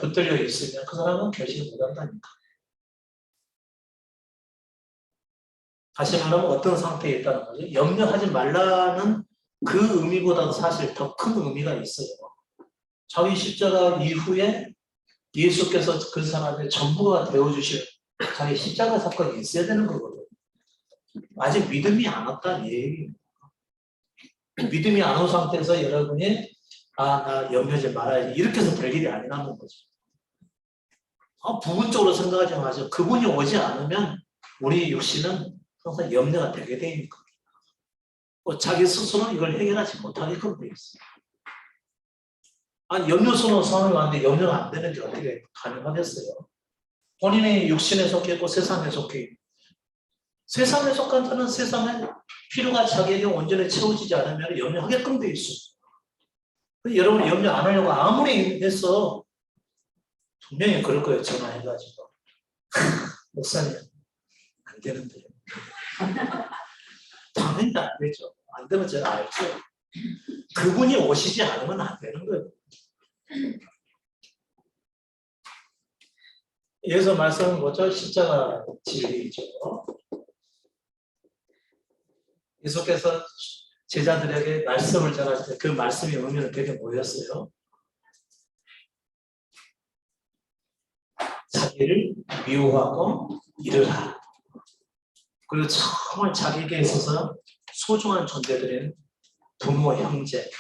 붙들려 있으면 그 사람은 결실 못한다니까. 다시 말하면 어떤 상태에 있다는 거죠? 염려하지 말라는 그 의미보다도 사실 더 큰 의미가 있어요. 자기 십자가 이후에 예수께서 그 사람의 전부가 되어주실 자기 십자가 사건이 있어야 되는 거거든요. 아직 믿음이 안 왔다는 얘기입니다. 믿음이 안 온 상태에서 여러분이 나 염려하지 말아야지 이렇게 해서 될 일이 아니라는 거죠. 부분적으로 생각하지 마세요. 그분이 오지 않으면 우리 육신은 항상 염려가 되게 돼 있는 겁니다. 자기 스스로 이걸 해결하지 못하게끔 되어 있어요. 염려스러운 상황이 왔는데 염려가 안 되는 게 어떻게 가능하겠어요? 본인이 육신에 속해 있고 세상에 속해 있고 세상에 속한 자는 세상에 필요가 자기에게 온전히 채워지지 않으면 염려하게끔 되어 있어요. 여러분 염려 안 하려고 아무리 해서 분명히 그럴 거예요. 전화해가지고 목사님 안 되는데요. 당연히 안 되죠. 안 되면 제가 알죠. 그분이 오시지 않으면 안 되는 거예요. 여기서 말씀은 뭐죠? 십자가 진리죠. 예수께서 제자들에게 말씀을 전할 때 그 말씀의 의미는 되게 뭐였어요? 자기를 미워하고 이르라. 그리고 정말 자기에게 있어서 소중한 존재들인 부모, 형제,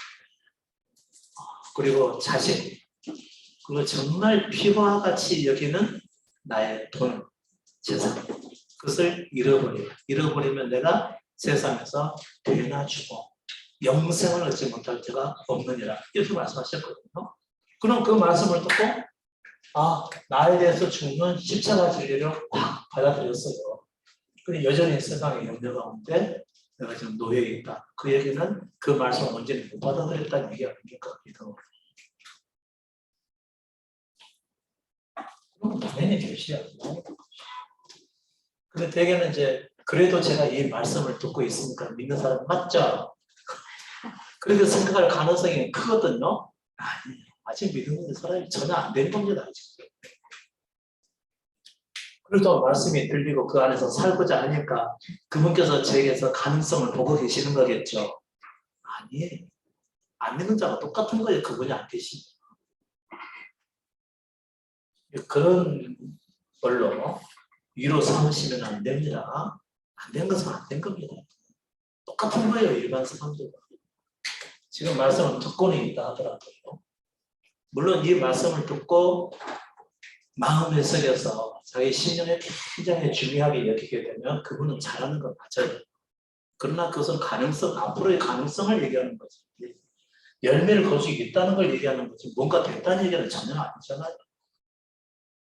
그리고 자식, 그리고 정말 피와 같이 여기는 나의 돈, 재산. 그것을 잃어버리면 내가 세상에서 되나 주고 영생을 얻지 못할 자가 없느니라. 이렇게 말씀하셨거든요. 그럼 그 말씀을 듣고 나에 대해서 죽는 십자가 진리를 확 받아들였어요. 근데 여전히 세상의 염려 가운데 내가 지금 놓여 있다. 그 얘기는 그 말씀을 언제는 못 받아들였다는 얘기 아닙니까? 그럼 당연히 결실이 안 나요. 근데 대개는 이제 그래도 제가 이 말씀을 듣고 있으니까 믿는 사람 맞죠? 그렇게 생각할 가능성이 크거든요. 아니, 아직 믿는 사람이 전혀 안 되는 겁니다. 아직. 그래도 말씀이 들리고 그 안에서 살고자 하니까 그분께서 제게서 가능성을 보고 계시는 거겠죠. 아니, 안 믿는 자가 똑같은 거예요. 그분이 안 계시면. 그런 걸로 위로 삼으시면 안 됩니다. 안 된 것은 안 된 겁니다. 똑같은 거예요. 일반 사람들과. 지금 말씀을 듣고는 있다 하더라고요. 물론 이 말씀을 듣고 마음에 새겨서 자기 신념에 굉장히 중요하게 여기게 되면 그분은 잘하는 건 맞아요. 그러나 그것은 앞으로의 가능성을 얘기하는 거지. 열매를 거두고 있다는 걸 얘기하는 거지. 뭔가 됐다는 얘기는 전혀 아니잖아요.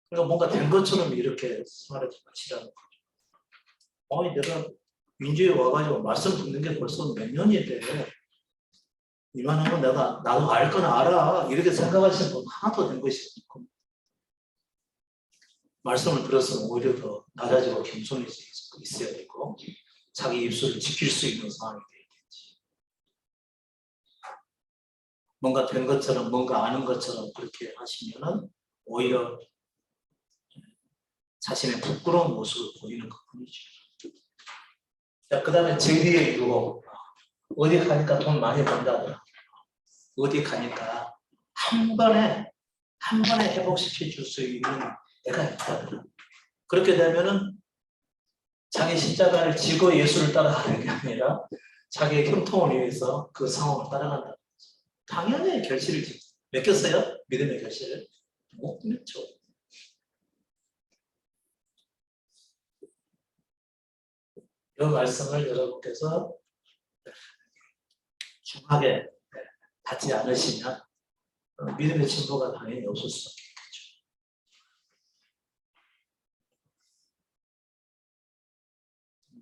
그러니까 뭔가 된 것처럼 이렇게 생활하지 마시라는 거죠. 내가 민주에 와가지고 말씀 듣는 게 벌써 몇 년이 돼. 이만한 건 나도 알 건 알아. 이렇게 생각하시는 분 하나도 된 것이 없고. 말씀을 들었으면 오히려 더 낮아지고 겸손해져 있어야 되고, 자기 입술을 지킬 수 있는 상황이 되겠지. 뭔가 된 것처럼, 뭔가 아는 것처럼 그렇게 하시면은 오히려 자신의 부끄러운 모습을 보이는 것 뿐이죠. 자, 그 다음에 제리의 유혹. 어디 가니까 돈 많이 번다더라. 어디 가니까 한 번에 회복시켜 줄 수 있는 애가 있다더라. 그렇게 되면은 자기 십자가를 지고 예수를 따라가는 게 아니라 자기의 형통을 위해서 그 상황을 따라간다. 당연히 결실을 맺겠어요? 믿음의 결실을? 못 맺죠. 이 말씀을 여러분께서 중하게 받지 않으시면 믿음의 진보가 당연히 없을 수밖에 없겠죠.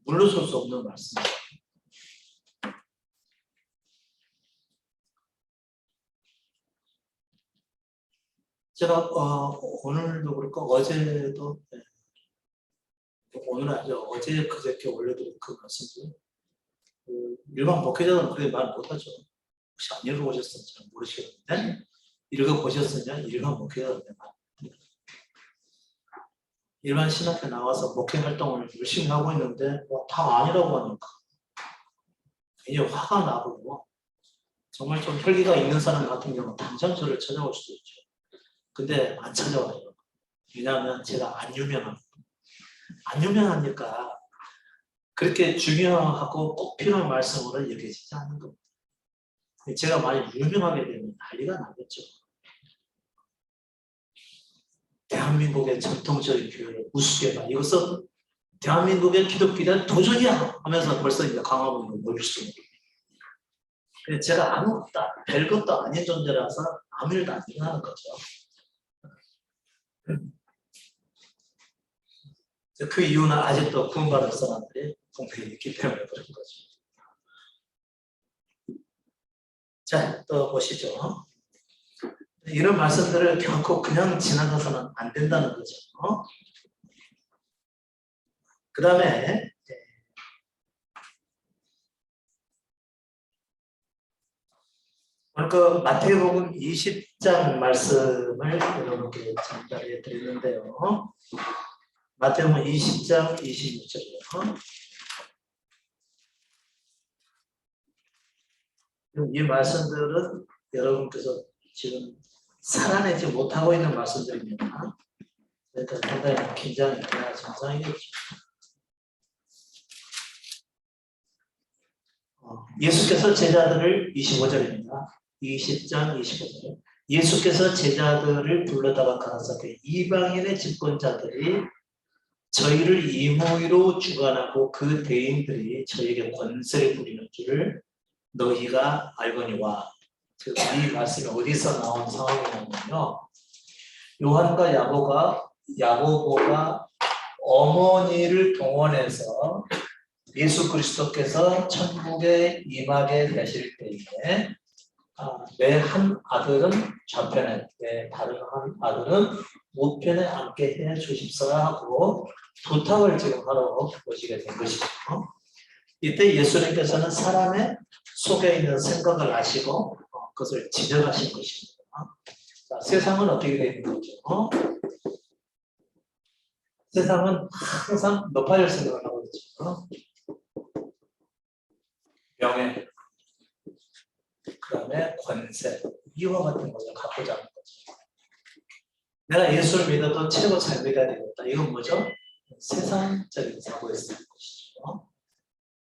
물러설 수 없는 말씀입니다. 제가 오늘도 그렇고 어제도 오늘은 아니죠. 어제 그저께 올려드린 그 말씀도 일반 목회자는 그렇게 말 못하죠. 혹시 안 읽어보셨으면 잘 모르시겠는데 읽어보셨으냐? 일반 목회자는 말. 일반 신학교 나와서 목회 활동을 열심히 하고 있는데 다 아니라고 하니까 굉장히 화가 나고 정말 좀 혈기가 있는 사람 같은 경우는 당장 저를 찾아올 수도 있죠. 근데 안 찾아와요. 왜냐하면 제가 안 유명하니까 그렇게 중요하고 꼭 필요한 말씀으로 여겨지지 않는 겁니다. 제가 만약 유명하게 되면 난리가 나겠죠. 대한민국의 전통적인 교회를 우습게 봐. 이것은 대한민국의 기독교는 도전이야 하면서 벌써 이제 강화문으로 모일 수 있는 거예요. 제가 아무것도 별것도 아닌 존재라서 아무 일도 안 일어나는 거죠. 그 이유는 아직도 구원받은 사람들이 공평히 있기 때문에 그런 거죠. 자, 또 보시죠. 이런 말씀들을 결코 그냥 지나가서는 안 된다는 거죠. 그 다음에 오늘 그 마태복음 20장 말씀을 여러분께 전달해 드리는데요. 마태복음 20장 26절이요. 이 말씀들은 여러분께서 지금 살아내지 못하고 있는 말씀들입니다. 그러니까 상당히 긴장이 돼야 정상이겠죠. 예수께서 제자들을 25절입니다. 20장 25절. 예수께서 제자들을 불러다가 가라사대 이방인의 집권자들이 저희를 임의로 주관하고 그 대인들이 저희에게 권세를 부리는 줄을 너희가 알거니와. 이 말씀이 어디서 나온 상황이냐면요. 요한과 야고보가 어머니를 동원해서 예수 그리스도께서 천국에 임하게 되실 때에 내 한 아들은 좌편에, 내 다른 한 아들은 우편에 앉게 해 주십사 하고 부탁을 지금 하러 오시게 된 것이죠. 이때 예수님께서는 사람의 속에 있는 생각을 아시고 그것을 지적하신 것입니다. 자, 세상은 어떻게 되어 있는 거죠? 세상은 항상 높아질 생각을 하고 있죠. 명예, 그 다음에 권세, 이와 같은 것을 갖고자 하는 거죠. 내가 예수를 믿어도 최고 잘 믿어야 되겠다. 이건 뭐죠? 세상적인 사고에 쓰는 것이죠.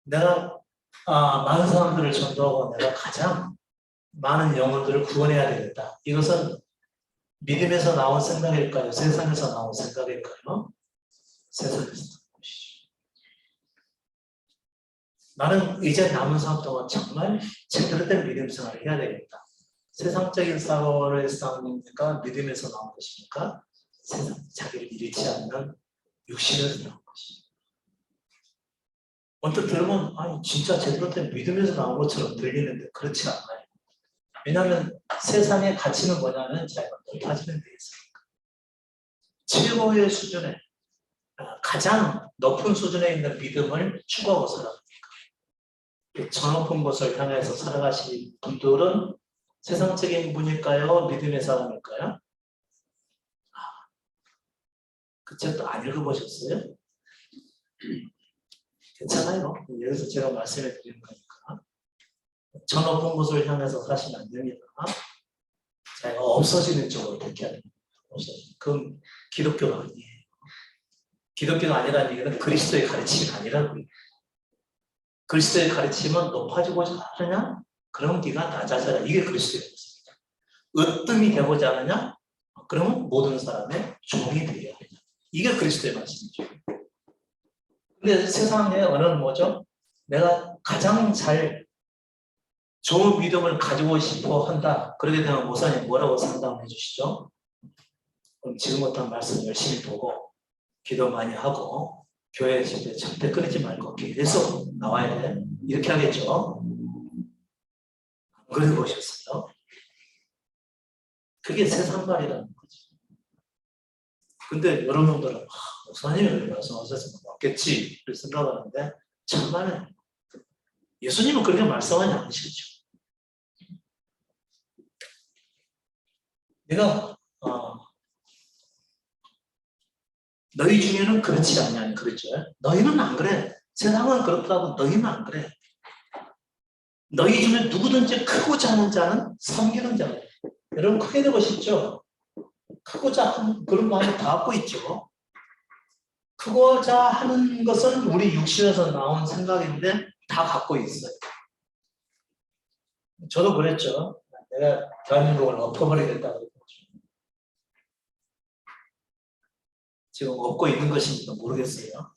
내가 많은 사람들을 전도하고 내가 가장 많은 영혼들을 구원해야 되겠다. 이것은 믿음에서 나온 생각일까요? 세상에서 나온 생각일까요? 세상에서 나온 것이죠. 나는 이제 남은 삶 동안 정말 제대로 된 믿음 생활을 해야 되겠다. 세상적인 사고를 쌓으니까 믿음에서 나온 것입니까? 세상 자기를 잃지 않는 육신에서 나온 것입니다. 언뜻 들으면 아니 진짜 제대로 된 믿음에서 나온 것처럼 들리는데 그렇지 않아요. 왜냐하면 세상의 가치는 뭐냐면 자기가 높아지는 데 있으니까. 최고의 수준에 가장 높은 수준에 있는 믿음을 추구하고 살아갑니다. 저 높은 곳을 향해서 살아가신 분들은 세상적인 분일까요? 믿음의 사람일까요? 그 책도 안 읽어보셨어요? 괜찮아요. 여기서 제가 말씀해 드리는 거니까. 저 높은 곳을 향해서 사시면 안 됩니다. 자기가 없어지는 쪽으로 택해야 됩니다. 그건 기독교가 아니에요. 기독교가 아니라는 얘기는 그리스도의 가르침이 아니라고요. 그리스도의 가르침은 높아지고자 하느냐? 그럼 네가 낮아져라. 이게 그리스도의 가르침입니다. 으뜸이 되고자 하느냐? 그러면 모든 사람의 종이 되어야 하느냐. 이게 그리스도의 말씀이죠. 근데 세상의 언어는 뭐죠? 내가 가장 좋은 믿음을 가지고 싶어 한다. 그러게 되면 목사님 뭐라고 상담해 주시죠? 그럼 지금부터 말씀 열심히 보고 기도 많이 하고 교회 있을 때 절대 끊이지 말고 계속 나와야 돼. 이렇게 하겠죠? 안 그래 보셨어요? 그게 세상 말이라는 거죠. 근데 여러분들은 목사님이 말씀하셨으면 맞겠지 이렇게 생각하는데 정말 예수님은 그렇게 말씀하지 않으시죠. 내가 너희 중에는 그렇지 않냐 그랬죠. 너희는 안 그래. 세상은 그렇다고 너희는 안 그래. 너희 중에 누구든지 크고자 하는 자는 섬기는 자예요. 여러분 크게 되보시죠. 크고자 하는 그런 마음을 다 갖고 있죠. 크고자 하는 것은 우리 육신에서 나온 생각인데 다 갖고 있어요. 저도 그랬죠. 내가 대한민국을 엎어버리겠다고 그랬죠. 지금 엎고 있는 것인지도 모르겠어요.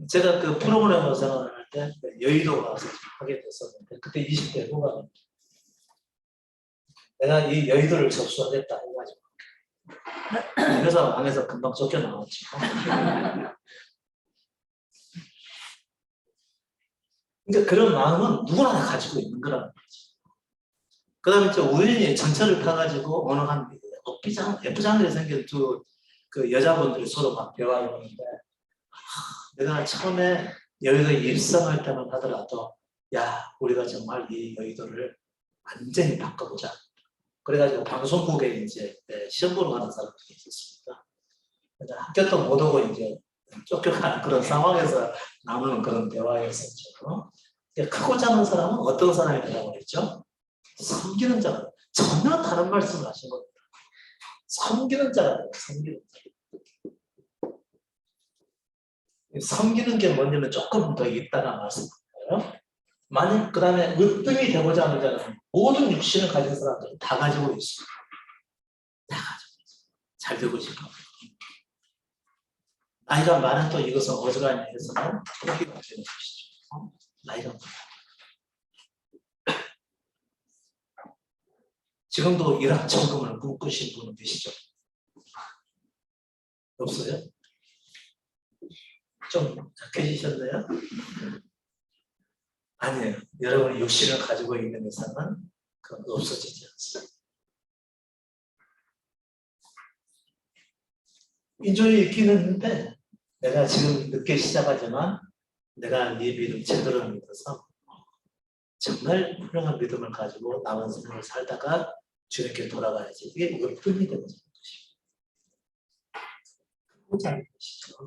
제가 그 프로그램으로 생활을 할 때 여의도 가서 하게 됐었는데 그때 20대 후반입니다. 내가 이 여의도를 접수하겠다 해가지고 그래서 방에서 금방 쫓겨나왔죠. 그러니까 그런 마음은 누구나 다 가지고 있는 거라는 거죠. 그 다음에 이제 우연히 전철을 타가지고 어느 한 예쁘장하게 생긴 두 그 여자분들이 서로 막 대화를 하는데 내가 처음에 여의도에 입성할 때만 하더라도 야 우리가 정말 이 여의도를 완전히 바꿔보자. 그래가지고 방송국에 이제 시험 보러 가는 사람들이 있었습니다. 학교도 못 오고 이제 쫓겨가는 그런 상황에서 나오는 그런 대화였었죠. 크고 작은 사람은 어떤 사람이라고 그랬죠? 섬기는 자가 전혀 다른 말씀을 하신 겁니다. 섬기는 자가 섬기는 자. 섬기는 게 뭔지는 조금 더 이따가 말씀드려요. 만약 그 다음에 으뜸이 되고자 하는 자는 모든 육신을 가진 사람들은 다 가지고 있습니다. 다 가지고 있어요. 잘 되고 싶어. 나이가 많은 또 이것은 어지간히 해서는 포기가 되는 것이죠. 나이가 많아. 지금도 일확천금을 꿈꾸신 분은 계시죠? 없어요? 좀 약해지셨나요? 아니에요. 여러분이 육신을 가지고 있는 이상은 그건 없어지지 않습니다. 인종이 있긴 했는데 내가 지금 늦게 시작하지만 내가 네 믿음 제대로 믿어서 정말 훌륭한 믿음을 가지고 남은 생을 살다가 주님께 돌아가야지. 이게 으뜸이 되는 것이죠.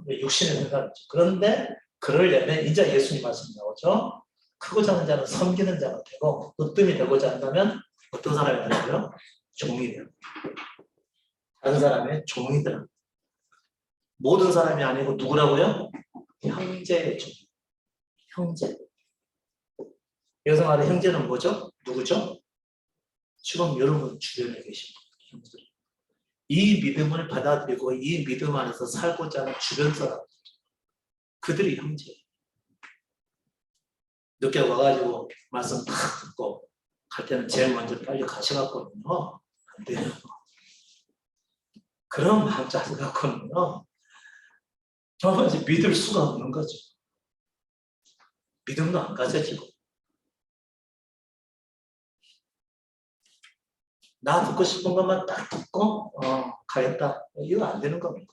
육신의 생각이죠. 그런데 그러려면 이제 예수님 말씀 나오죠. 크고자 하는 자는 섬기는 자가 되고 으뜸이 되고자 한다면 어떤 사람이 되고요? 종이 돼요. 다른 사람의 종이 돼요. 모든 사람이 아니고 누구라고요? 형제의 종. 형제. 여기서 말하는 형제는 뭐죠? 누구죠? 지금 여러분 주변에 계신 형제들. 이 믿음을 받아들이고 이 믿음 안에서 살고자 하는 주변 사람. 그들이 형제예요. 늦게 와가지고 말씀 딱 듣고 갈 때는 제일 먼저 빨리 가셔갖고는요. 안 돼요. 그런 마음 자세 갖고는요. 정말 이제 믿을 수가 없는 거죠. 믿음도 안 가져지고. 나 듣고 싶은 것만 딱 듣고 가겠다. 이거 안 되는 겁니다.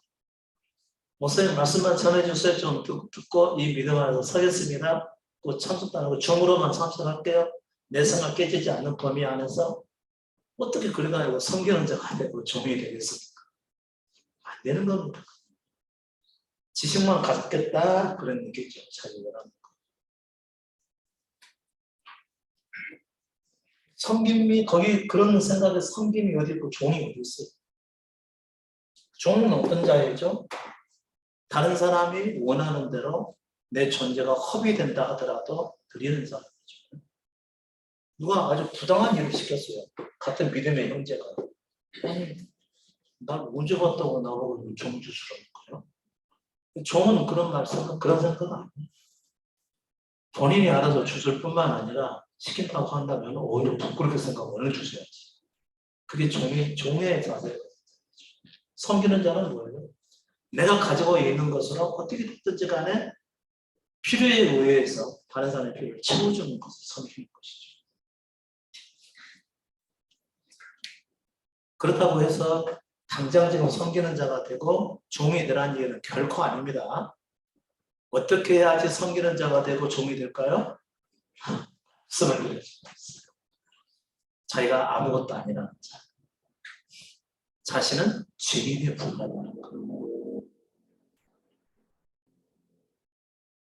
목사님 말씀만 전해주세요. 좀 듣고 이 믿음 안에서 서겠습니다. 또 참석도 안 하고 종으로만 참석할게요. 내 생각 깨지지 않는 범위 안에서 어떻게 그래가지고 섬기는 자가 되고 종이 되겠습니까? 안 되는 겁니다. 지식만 갖겠다 그런 얘기죠. 자기가. 섬김이 거기 그런 생각에 섬김이 어디 있고 종이 어디 있어요? 종은 어떤 자이죠? 다른 사람이 원하는 대로 내 존재가 허비된다 하더라도 드리는 사람이죠. 누가 아주 부당한 일을 시켰어요. 같은 믿음의 형제가. 날 언제 봤다고 나보고 종 주스러운 거예요? 종은 그런 생각 아니에요. 본인이 알아서 주술 뿐만 아니라 시킨다고 한다면 오히려 부끄럽게 생각을 주셔야지. 그게 종의 자세예요. 섬기는 자는 뭐예요? 내가 가지고 있는 것으로 어떻게 됐든지 간에 필요에 의해서 다른 사람의 필요를 채워주는 것을 섬기는 것이죠. 그렇다고 해서 당장 지금 섬기는 자가 되고 종이 되라는 얘기는 결코 아닙니다. 어떻게 해야지 섬기는 자가 되고 종이 될까요? 말씀을 드려주세요. 자기가 아무것도 아니라는 자. 자신은 죄인에 불과하다는 것.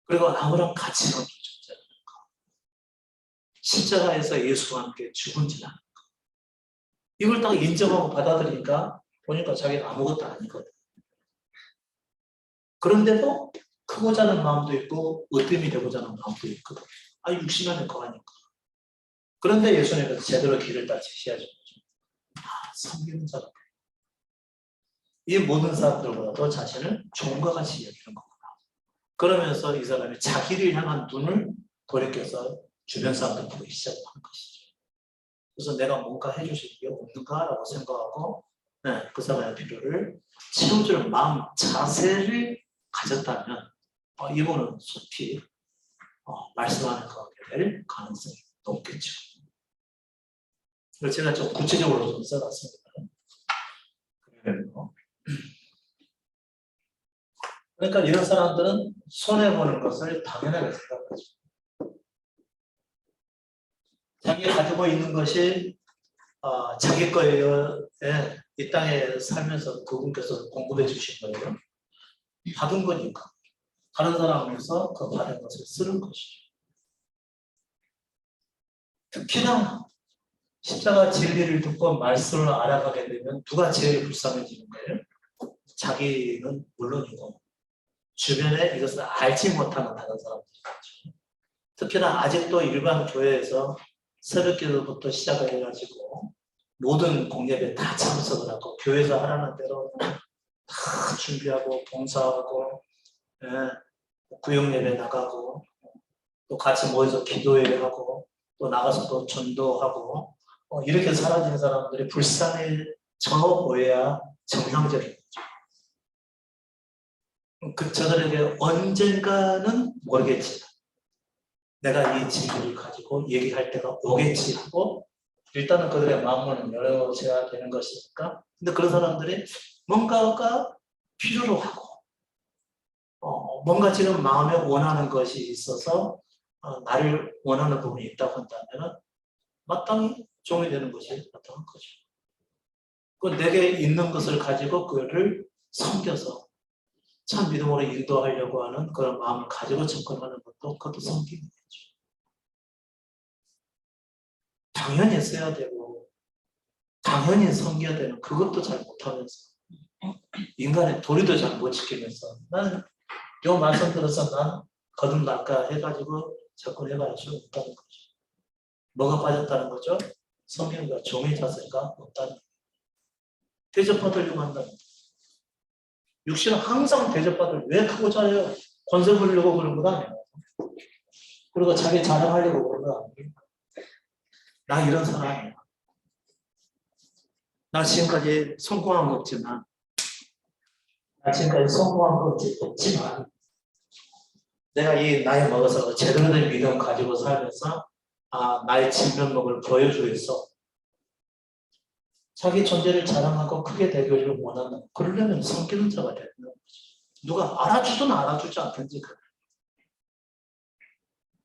그리고 아무런 가치가 없는 존재라는 것. 십자가에서 예수와 함께 죽은지라는 것. 이걸 딱 인정하고 받아들이니까 보니까 자기가 아무것도 아니거든. 그런데도 크고자 하는 마음도 있고 으뜸이 되고자 하는 마음도 있거든. 육신 안에 거하니까. 그런데 예수님은 제대로 길을 딱 제시하죠. 섬기는 자가 이 모든 사람들보다도 자신을 종과 같이 여기는 거구나. 그러면서 이 사람이 자기를 향한 눈을 돌이켜서 주변 사람들 보기 시작하는 것이죠. 그래서 내가 뭔가 해주실 게 없는가라고 생각하고 그 사람의 필요를 채워줄 마음 자세를 가졌다면 이분은 속히 말씀하는 거게 될 가능성이 높겠죠. 그래서 제가 좀 구체적으로 좀 써놨습니다. 그러니까 이런 사람들은 손해보는 것을 당연하게 생각하죠. 자기가 가지고 있는 것이 자기 거예요. 이 땅에 살면서 그분께서 공급해 주신 거예요. 받은 거니까. 다른 사람에서 그 받은 것을 쓰는 것이죠. 특히나 십자가 진리를 듣고 말씀을 알아가게 되면 누가 제일 불쌍해지는 거예요? 자기는 물론이고 주변에 이것을 알지 못하는 다른 사람들이죠. 특히나 아직도 일반 교회에서 새벽기도부터 시작을 해가지고 모든 공예배에 다 참석을 하고 교회에서 하라는 대로 다 준비하고 봉사하고 예, 구역 예배 나가고 또 같이 모여서 기도 예배하고 또 나가서 또 전도하고 이렇게 사라진 사람들이 불쌍해져 보여야 정상적인 거죠. 저들에게 언젠가는 모르겠지만 내가 이 진리를 가지고 얘기할 때가 오겠지 하고 일단은 그들의 마음은 열어줘야 되는 것이니까. 근데 그런 사람들이 뭔가가 필요로 하고 뭔가 지금 마음에 원하는 것이 있어서 나를 원하는 부분이 있다고 한다면 마땅히 종이 되는 것이 마땅한 거죠. 그 내게 있는 것을 가지고 그를 섬겨서 참 믿음으로 인도하려고 하는 그런 마음을 가지고 접근하는 것도 그것도 섬기는 거죠. 당연히 써야 되고 당연히 섬겨야 되는 그것도 잘 못하면서 인간의 도리도 잘 못 지키면서 나는 이 말씀 들어서 난 거듭날까 해가지고 접근해봐야 수 없다는 거죠. 뭐가 빠졌다는 거죠? 성경과 종의 자세가 없다는 거죠. 대접받으려고 한다는 거죠. 육신은 항상 대접받을 왜 크고 잘해요? 권세 부리려고 그런 거 아니에요. 그리고 자기 자랑하려고 그런 거 아니에요. 나 이런 사람이야. 나 지금까지 성공한 거 없지만 내가 이 나이 먹어서 제대로 된 믿음 가지고 살면서 나의 진면목을 보여주고 있어. 자기 존재를 자랑하고 크게 대교를 원한다. 그러려면 섬기는 자가 되는 거죠. 누가 알아주든 알아주지 않든지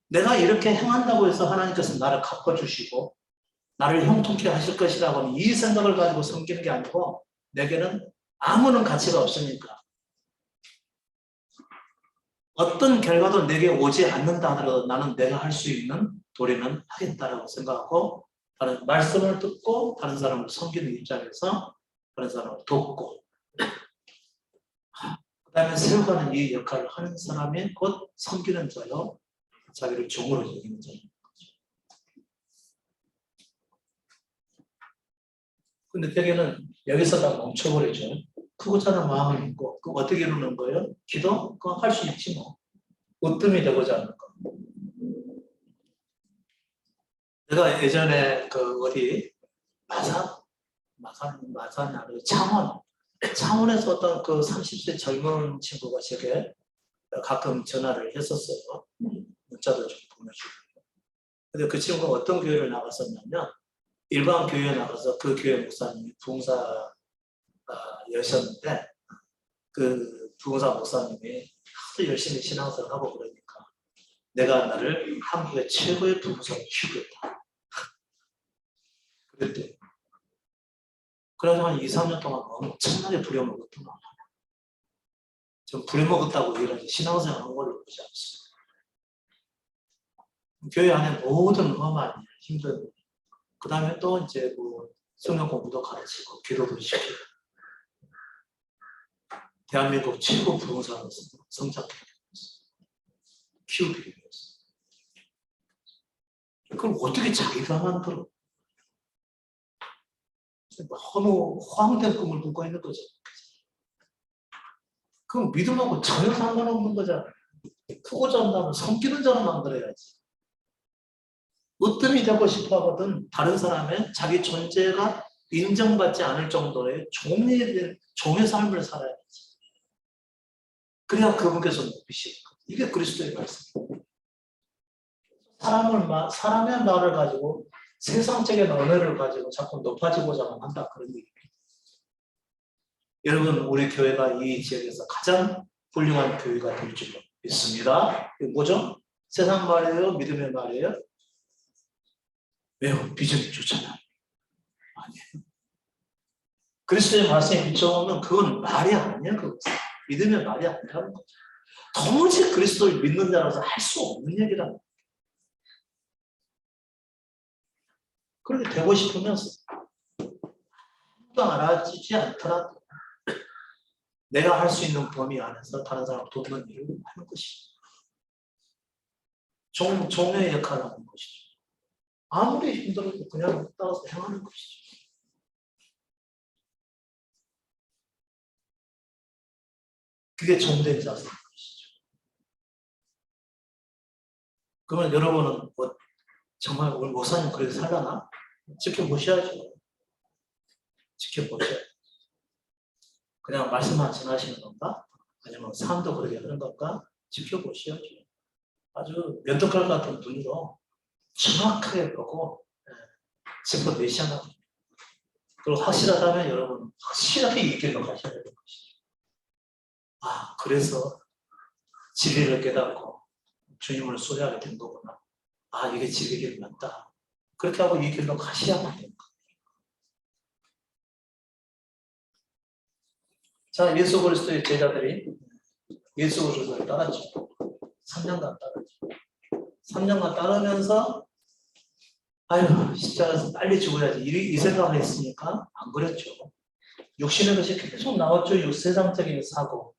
내가 이렇게 행한다고 해서 하나님께서 나를 갚아주시고 나를 형통케 하실 것이라고 하는 이 생각을 가지고 섬기는 게 아니고 내게는 아무런 가치가 없으니까 어떤 결과도 내게 오지 않는다 하더라도 나는 내가 할 수 있는 도리는 하겠다라고 생각하고 다른 말씀을 듣고 다른 사람을 섬기는 입장에서 다른 사람을 돕고 그 다음에 세워가는 이 역할을 하는 사람이 곧 섬기는 자요 자기를 종으로 여기는 자인 거죠. 근데 대개는 여기서 다 멈춰버리죠. 크고 작은 마음을 있고 그 어떻게 이루는 거예요? 기도? 그거 할 수 있지 뭐. 으뜸이 되고자 하는 거. 내가 예전에 마산이 아니고 창원에서 어떤 그 30대 젊은 친구가 제게 가끔 전화를 했었어요. 문자도 좀 보내주고. 근데 그 친구가 어떤 교회를 나갔었냐면 일반 교회에 나가서 그 교회 목사님이 부흥사였었는데 그 부흥사 목사님이 하도 열심히 신앙생활 하고 그러니까 내가 나를 한국의 최고의 부흥사로 키우겠다. 그랬대. 그래서 한 2, 3년 동안 엄청나게 부려먹었더만. 좀 부려먹었다고 얘기하지 신앙생활 한 걸로 보지 않습니다. 교회 안에 모든 험한 일, 힘든 그 다음에 또 이제 뭐 성경 공부도 가르치고 기도도 시키고 대한민국 최고 부흥사로 성장했어요. 키우기 위해서. 그걸 어떻게 자기가 만들어? 너무 허황된 꿈을 꾸고 있는 거죠. 그럼 믿음하고 전혀 상관없는 거잖아요. 크고자 한다면 섬기는 자로 만들어야지. 으뜸이 되고 싶어 하거든 다른 사람의 자기 존재가 인정받지 않을 정도의 종의 삶을 살아야지. 그래야 그분께서 높이시는 거예요. 이게 그리스도의 말씀입니다. 사람의 말을 가지고 세상적인 언어를 가지고 자꾸 높아지고자 한다 그런 얘기입니다. 여러분 우리 교회가 이 지역에서 가장 훌륭한 교회가 될 줄 믿습니다. 이게 뭐죠? 세상 말이에요? 믿음의 말이에요? 왜요? 비전이 좋잖아요. 아니에요. 그리스도의 말씀에 비춰보면 그건 말이 아니에요. 그건 믿음의 말이 아니라는 거죠. 도무지 그리스도를 믿는 자라서 할 수 없는 얘기라는 거예요. 그렇게 되고 싶으면 아무도 알아주지 않더라도 내가 할 수 있는 범위 안에서 다른 사람을 돕는 일을 하는 것이죠. 종의 역할을 하는 것이죠. 아무리 힘들어도 그냥 따라서 행하는 것이죠. 그게 종된 자세인 것이죠. 그러면 여러분은 뭐 정말 우리 목사님 그렇게 살라나? 지켜보셔야죠. 지켜보셔야죠. 그냥 말씀만 전하시는 건가? 아니면 삶도 그렇게 하는 건가? 지켜보셔야죠. 아주 면도칼 같은 눈으로 정확하게 보고 짚어내셔야 합니다. 그리고 확실하다면 여러분 확실하게 이 길로 가셔야 되는 것이죠. 아, 그래서 진리를 깨닫고 주님을 소유하게 된 거구나. 아, 이게 진리 길 맞다. 그렇게 하고 이 길로 가셔야만 됩니다. 자, 예수 그리스도의 제자들이 예수 그리스도를 따랐죠. 3년간 따랐죠. 3년간 따르면서 아유, 십자가에서 빨리 죽어야지 이 생각을 했으니까 안 그랬죠. 육신의 것이 계속 나왔죠. 세상적인 사고,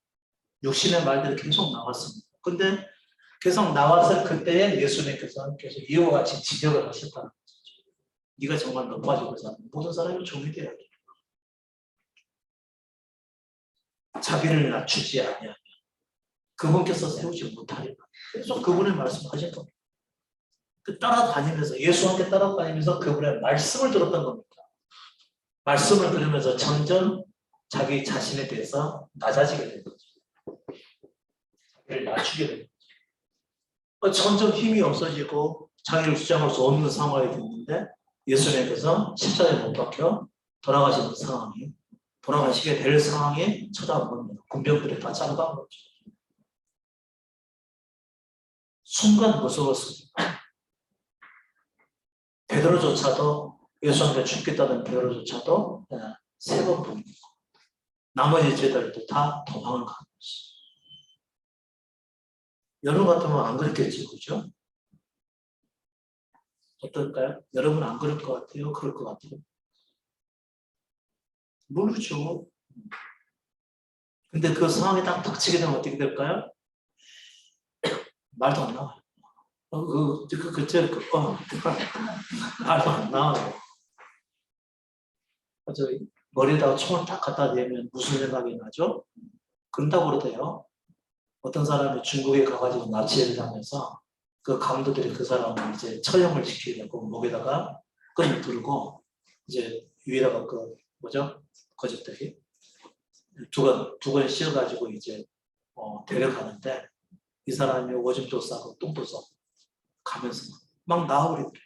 육신의 말들이 계속 나왔습니다. 근데 계속 나와서 그때에 예수님께서 계속 이와 같이 지적을 하셨다는 거죠. 네가 정말 높아지고자 하는 모든 사람이 종이 되어야 돼. 자기를 낮추지 아니하면 그분께서 세우지 못하리라. 계속 그분의 말씀하신 겁니다. 그 따라다니면서 예수와 함께 따라다니면서 그분의 말씀을 들었던 겁니다. 말씀을 들으면서 점점 자기 자신에 대해서 낮아지게 되는 거죠. 자기를 낮추게 되는 거죠. 점점 힘이 없어지고 자기를 주장할 수 없는 상황이 됐는데 예수님께서 십자가에 못 박혀 돌아가시는 상황이 돌아가시게 될 상황이 찾아온 겁니다. 군병들이 다 잡아간 거죠. 순간 무서웠습니다. 베드로조차도 예수님께 죽겠다는 베드로조차도 3번 봅니다. 나머지 제자들도 다 도망을 가는 것이죠. 여러분 같으면 안 그랬겠지, 그죠? 어떨까요? 여러분 안 그럴 것 같아요? 그럴 것 같아요? 모르죠. 근데 그 상황이 딱 닥치게 되면 어떻게 될까요? 말도 안 나와요. 말도 안 나와요. 머리에다가 총을 딱 갖다 대면 무슨 생각이 나죠? 그런다고 그러대요. 어떤 사람이 중국에 가가지고 납치를 하면서 그 강도들이 그 사람을 이제 처형을 시키려고 목에다가 끈을 들고 이제 위에다가 그 뭐죠? 거짓들이 두 건 씌워가지고 이제 데려가는데 이 사람이 오줌도 싸고 똥도 싸고 가면서 막 나와버리더래요.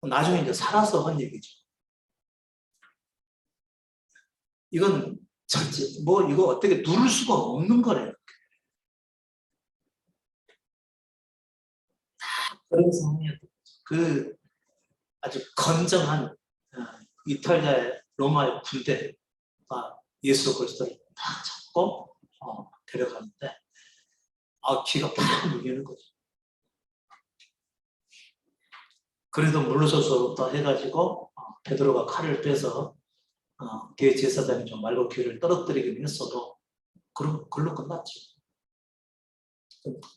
나중에 이제 살아서 한 얘기죠. 이건 절대 이거 어떻게 누를 수가 없는 거래요. 그런 상황이었던 거죠. 그 아주 건정한 이탈리아의 로마의 군대가 예수 그리스도를 딱 잡고 데려가는데 귀가 팍 눌리는 거죠. 그래도 물러서서부터 해가지고 베드로가 칼을 빼서 대제사장이 좀 말고 귀를 떨어뜨리긴 했어도 그걸로 끝났죠.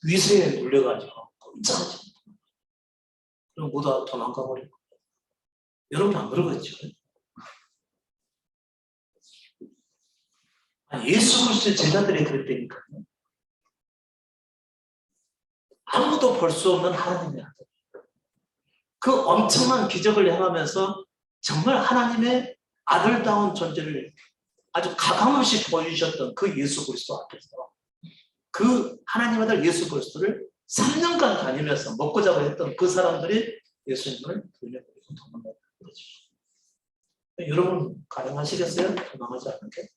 위세에 눌려가지고 꼼짝하지. 그럼 모두 도망가 버리고. 여러분 안 그러겠죠? 예수 그리스도의 제자들이 그랬다니까요. 아무도 볼 수 없는 하나님의 아들. 그 엄청난 기적을 행하면서 정말 하나님의 아들다운 존재를 아주 가감없이 보여주셨던 그 예수 그리스도 앞에서 그 하나님 아들 예수 그리스도를 3년간 다니면서 먹고 자고 했던 그 사람들이 예수님을 돌려버리고 도망가는 거죠. 여러분 가능하시겠어요? 도망하지 않는 게?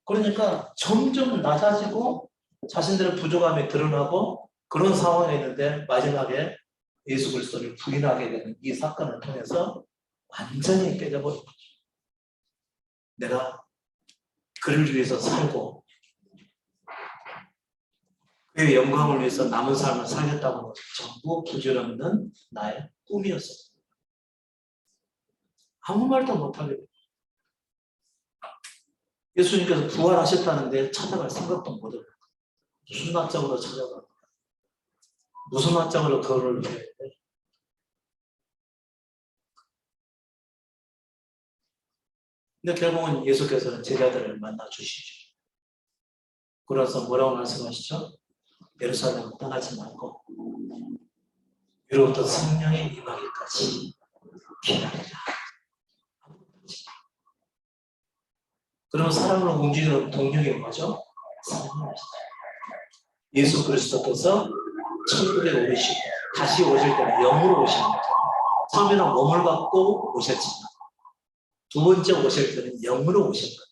그러니까 점점 낮아지고 자신들의 부족함이 드러나고 그런 상황에 있는데 마지막에 예수 그리스도를 부인하게 되는 이 사건을 통해서 완전히 깨져버린 거죠. 내가 그를 위해서 살고 그의 영광을 위해서 남은 삶을 살겠다고 하는 것은 전부 부질없는 나의 꿈이었어요. 아무 말도 못하게 돼요. 예수님께서 부활하셨다는데 찾아갈 생각도 못해요. 무슨 낯짝으로 찾아가? 무슨 낯짝으로 그거를 해? 근데 결국은 예수께서는 제자들을 만나 주시죠. 그래서 뭐라고 말씀하시죠? 예루살렘을 떠나지 말고 위로부터 성령이 임하기까지 기다리라. 그럼 사람을 움직이는 동력이 뭐죠? 사랑이시죠. 예수 그리스도께서 천국에 오르시고 다시 오실 때는 영으로 오시는 거죠. 처음에는 몸을 갖고 오셨지만 두 번째 오실 때는 영으로 오신 거예요.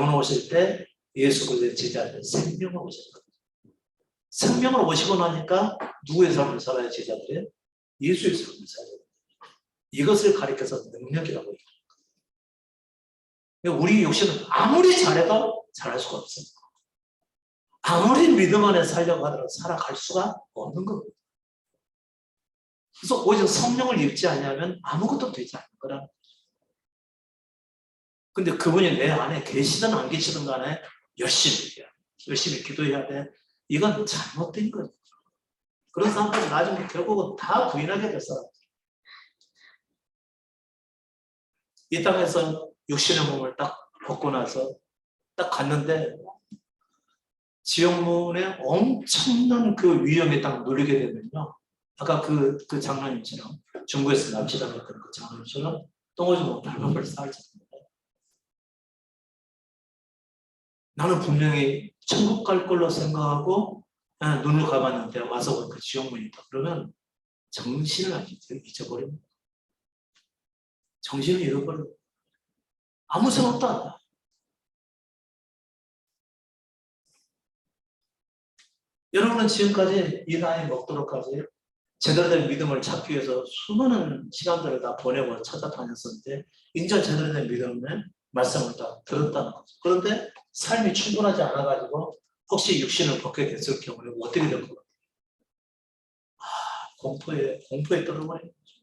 영으로 오실 때 예수 그리스도의 제자들 생명으로 오신 거예요. 생명으로 오시고 나니까 누구의 삶을 살아야 제자들이? 예수의 삶을 살아야 돼요. 이것을 가리켜서 능력이라고 얘기합니다. 우리 육신은 아무리 잘해도 잘할 수가 없어요. 아무리 믿음 안에 살려고 하더라도 살아갈 수가 없는 겁니다. 그래서 오히려 성령을 입지 않으면 아무것도 되지 않는 거라는 거죠. 근데 그분이 내 안에 계시든 안 계시든 간에 열심히 기도해야 돼. 이건 잘못된 거죠. 그런 사람들이 나중에 결국은 다 부인하게 돼서 이 땅에서 육신의 몸을 딱 벗고 나서 딱 갔는데 지옥문에 엄청난 그 위험에 딱 눌리게 되면요. 아까 그 장로님처럼 중국에서 납치당했던 그 장로님처럼 똥오줌 못 발목을 쌓을지입니다. 나는 분명히 천국 갈 걸로 생각하고 눈을 감았는데 와서 그 지옥문이 있다. 그러면 정신을 잊어버립니다. 정신을 잃어버려요. 아무 생각도 안 나. 여러분은 지금까지 이 나이 먹도록까지 제대로 된 믿음을 찾기 위해서 수많은 시간들을 다 보내고 찾아다녔었는데 이제 제대로 된 믿음의 말씀을 다 들었다는 거죠. 그런데 삶이 충분하지 않아가지고 혹시 육신을 벗게 됐을 경우에 어떻게 될 것 같아요? 공포에 떨어버리는 거죠.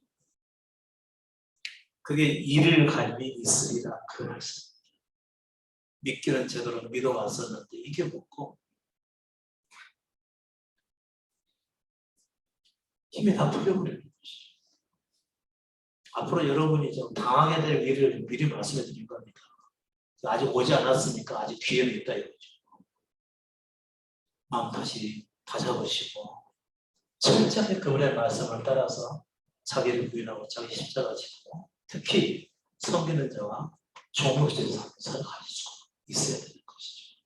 그게 이를 갈미 있으리라 그 말씀. 믿기는 제대로 믿어왔었는데 이게 뭐고 힘이 다 풀려버리는 것이죠. 앞으로 여러분이 좀 당하게 될 일을 미리 말씀해 드린 겁니다. 아직 오지 않았으니까 아직 기회는 있다 이거죠. 마음 다시 다잡으시고 철저하게 그분의 말씀을 따라서 자기를 부인하고 자기 십자가 지고 특히 섬기는 자와 종으로서의 삶을 살아갈 수가 있어야 되는 것이죠.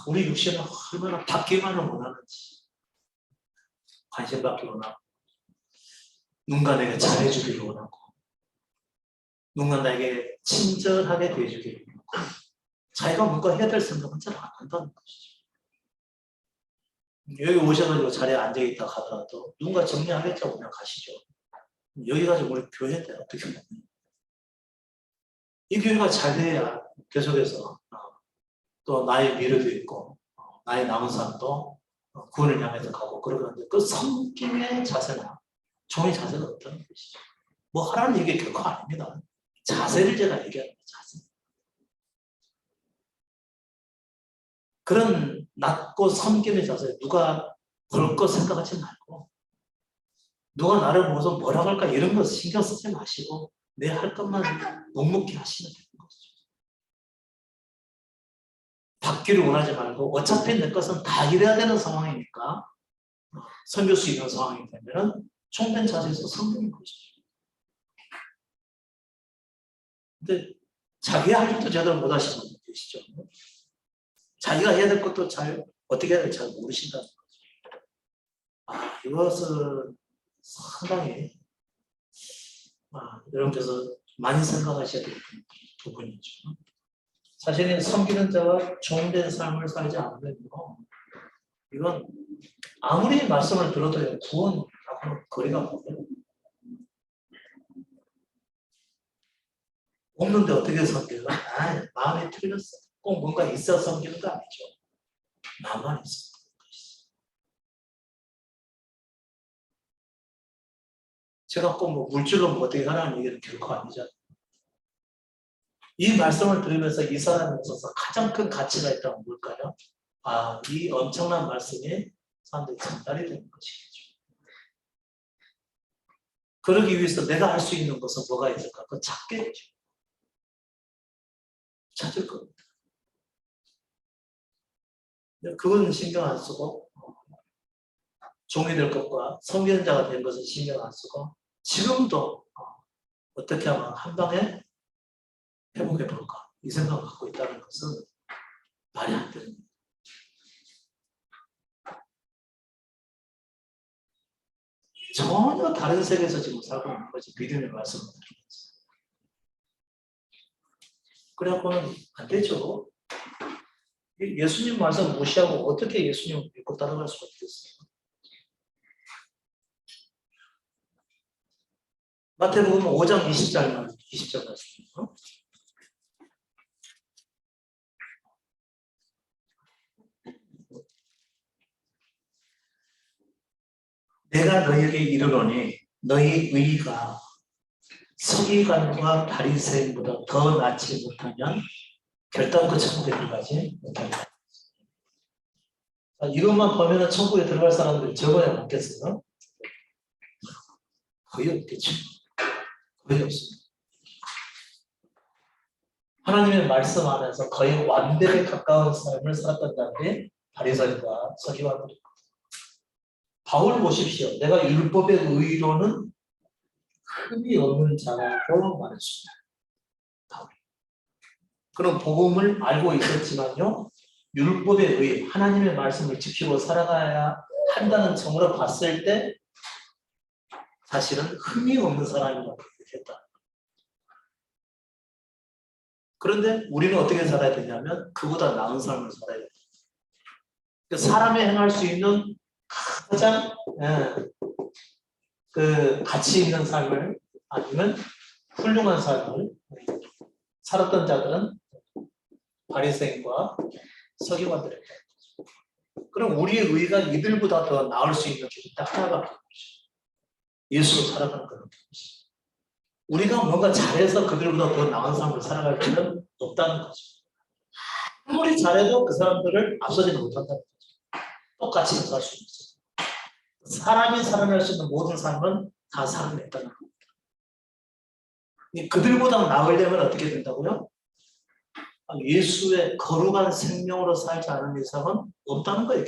우리 육신은 얼마나 받기만을 원하는지 관심 받기 원하고 누군가 내게 잘해주기를 원하고 누군가 나에게 친절하게 대해주기를 원하고 자기가 뭔가 해야 될 생각은 잘 안 한다는 것이죠. 여기 오셔가지고 자리에 앉아있다 하더라도 누군가 정리하겠다고 그냥 가시죠. 여기 가지고 우리 교회 때 어떻게 보면 이 교회가 잘 돼야 계속해서 또 나의 미래도 있고 나의 남은 삶도 구원을 향해서 가고 그러는데 그 섬김의 자세나 종의 자세가 없다는 것이죠. 뭐 하라는 얘기 결코 아닙니다. 자세를 제가 얘기하는 거예요. 자세. 그런 낮고 섬김의 자세 누가 볼 거 생각하지 말고 누가 나를 보고서 뭐라고 할까 이런 거 신경 쓰지 마시고 내 할 것만 묵묵히 하시면 되는 것이죠. 받기를 원하지 말고 어차피 내 것은 다 이래야 되는 상황이니까 섬길 수 있는 상황이 되면 총된 자세에서 섬기는 것이죠. 근데 자기 할 일도 제대로 못 하시는 분 계시죠. 자기가 해야 될 것도 잘 어떻게 해야 될지 잘 모르신다는 거죠. 이것은 상당히 여러분께서 많이 생각하셔야 될 부분이죠. 자신이 섬기는 자와 종된 삶을 살지 않으면 이건 아무리 말씀을 들어도 구원하고는 거리가 멀어요. 없는데 어떻게 섬겨요? 마음이 틀렸어. 꼭 뭔가 있어 섬기는 거 아니죠. 나만 있어. 제가 꼭 뭐 물질로 뭐 어떻게 하라는 얘기는 결코 아니잖아요. 이 말씀을 들으면서 이 사람에 있어서 가장 큰 가치가 있다면 뭘까요? 이 엄청난 말씀이 사람들이 전달이 되는 것이겠죠. 그러기 위해서 내가 할 수 있는 것은 뭐가 있을까? 그거 찾겠죠. 찾을 겁니다. 그건 신경 안 쓰고 종이 될 것과 성견자가 된 것은 신경 안 쓰고 지금도 어떻게 하면 한 방에 회복해 볼까 이 생각을 갖고 있다는 것은 말이 안 되는 거예요. 전혀 다른 세계에서 지금 살고 있는 거지. 믿음의 말씀을 들으면서. 그래갖고는 안 되죠. 예수님 말씀 무시하고 어떻게 예수님을 믿고 따라갈 수가 있겠어요? 마태복음 5장 20절 말씀이요. 내가 너희에게 이르노니 너희 의가 서기관과 바리새인보다 더 낫지 못하면 결단코 천국에 들어가지 못한다. 이것만 보면 천국에 들어갈 사람들이 적어야 없겠어요? 거의 없겠죠. 거의 없습니다. 하나님의 말씀 안에서 거의 완벽에 가까운 삶을 살았던 자들이 바리새인과 서기관들입니다. 바울 보십시오. 내가 율법의 의로는 흠이 없는 자라고 말했습니다. 바울이. 그런 복음을 알고 있었지만요. 율법의 의, 하나님의 말씀을 지키고 살아가야 한다는 점으로 봤을 때 사실은 흠이 없는 사람이라고 했다. 그런데 우리는 어떻게 살아야 되냐면 그보다 나은 삶을 살아야 된다. 사람이 행할 수 있는 가장 그 가치 있는 삶을 아니면 훌륭한 삶을 살았던 자들은 바리새인과 서기관들입니다. 그럼 우리의 의가 이들보다 더 나을 수 있는 길이 딱 하나밖에 없죠. 예수로 살아가는 그런 것이. 우리가 뭔가 잘해서 그들보다 더 나은 삶을 살아갈 필요는 없다는 거죠. 아무리 잘해도 그 사람들을 앞서지는 못한다는 거죠. 똑같이 살 수 있어요. 사람이 살아낼 수 있는 모든 삶은 다 살아냈다는 겁니다. 그들보다 나으려면 어떻게 된다고요? 예수의 거룩한 생명으로 살지 않은 이상은 없다는 거예요.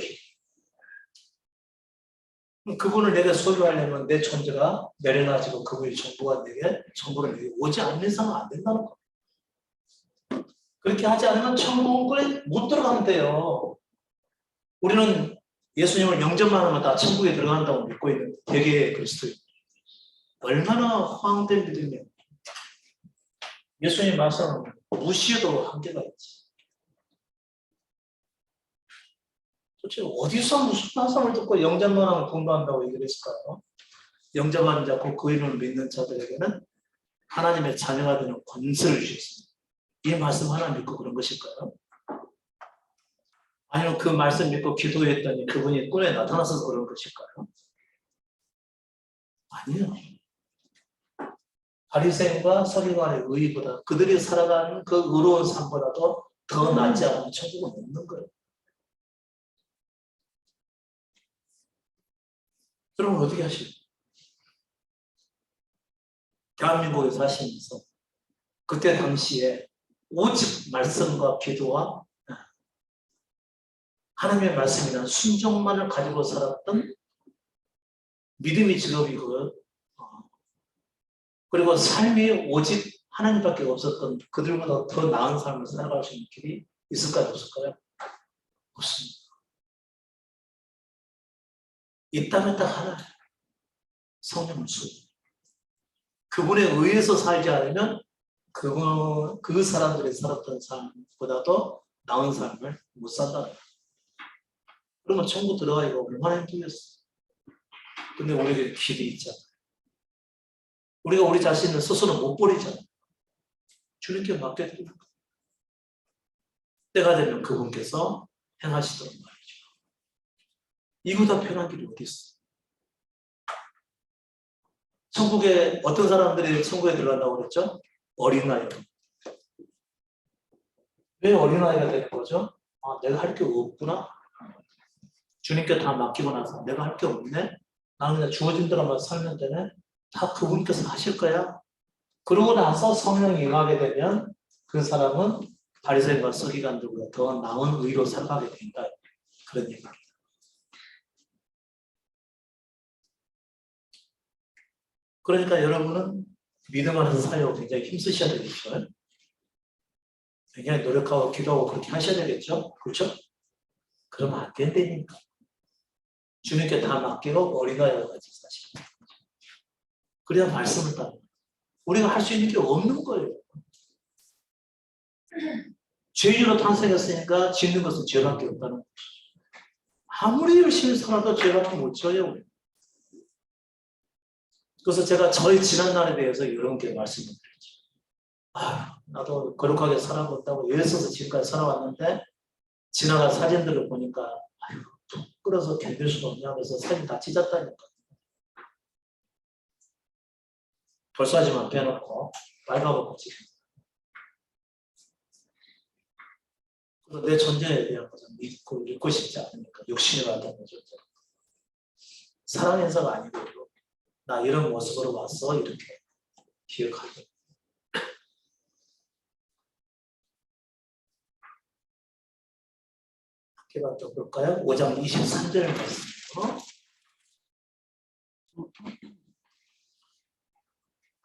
그분을 내가 소유하려면 내 존재가 내려놔지고 그분이 전부가 내게 전부를 내게 오지 않는 이상은 안 된다는 거예요. 그렇게 하지 않으면 천국에 못 들어간대요. 우리는 예수님을 영접만 하면 다 천국에 들어간다고 믿고 있는 대개의 그리스도인. 얼마나 허황된 믿음이에요. 예수님 말씀은 무시해도 한계가 있지. 도대체 어디서 무슨 말씀을 듣고 영접만 하면 공부한다고 얘기를 했을까요? 영접하는 자, 그 이름을 믿는 자들에게는 하나님의 자녀가 되는 권세를 주셨습니다. 이 말씀 하나 믿고 그런 것일까요? 아니면 그 말씀 믿고 기도했더니 그분이 꿈에 나타나서 그런 것일까요? 아니요. 바리새인과 서기관의 의보다 그들이 살아가는 그 의로운 삶보다도 더 낫지 않은 천국은 없는 거예요. 그럼 어떻게 하실까요? 대한민국에 사시면서 그때 당시에 오직 말씀과 기도와 하나님의 말씀이나 순종만을 가지고 살았던 믿음이 직업이고 그리고 삶이 오직 하나님밖에 없었던 그들보다 더 나은 삶을 살아갈 수 있는 길이 있을까요? 없을까요? 없습니다. 있다면 딱 하나, 성령을 수. 그분에 의해서 살지 않으면 그 사람들이 살았던 삶보다도 나은 삶을 못 산다. 그러면 천국 들어가기가 얼마나 힘들겠어. 근데 우리에게 길이 있잖아. 우리가 우리 자신을 스스로 못 버리잖아. 주님께 맡겨드리는 거야. 때가 되면 그분께서 행하시도록 말이죠. 이보다 편한 길이 어디 있어? 천국에 어떤 사람들이 천국에 들어간다고 그랬죠? 어린아이. 왜 어린아이가 되는 거죠? 내가 할 게 없구나. 주님께 다 맡기고 나서 내가 할 게 없네. 나는 그냥 주어진 대로만 살면 되네. 다 그분께서 하실 거야. 그러고 나서 성령이 임하게 되면 그 사람은 바리새인과 서기관들보다 더 나은 의로 살아가게 된다. 그런 얘기입니다. 그러니까 여러분은 믿음 안에서 살려고 굉장히 힘쓰셔야 되겠죠. 굉장히 노력하고 기도하고 그렇게 하셔야 되겠죠. 그렇죠? 그러면 안 된다니까. 주님께 다 맡기고 어린아이와 같이 사시는 거죠. 그래야 말씀을 따르는 거예요. 우리가 할 수 있는 게 없는 거예요. 죄인으로 탄생했으니까 짓는 것은 죄밖에 없다는 거죠. 아무리 열심히 살아도 죄밖에 못 져요. 그래서 제가 저희 지난날에 대해서 여러분께 말씀을 드렸죠. 나도 거룩하게 살아본다고 애써서 지금까지 살아왔는데 지나간 사진들을 보니까 툭 끌어서 견딜 수가 없냐면서 사진 다 찢었다니까. 벌써하지만 빼놓고 빨가벗고 지금. 그래서 내 존재에 대한 것을 믿고 싶지 않으니까 욕심이 왔다는 거죠. 사랑 행사가 아니고 나 이런 모습으로 왔어 이렇게 기억하고. 학교가 또 볼까요? 5장 23절 말씀이요.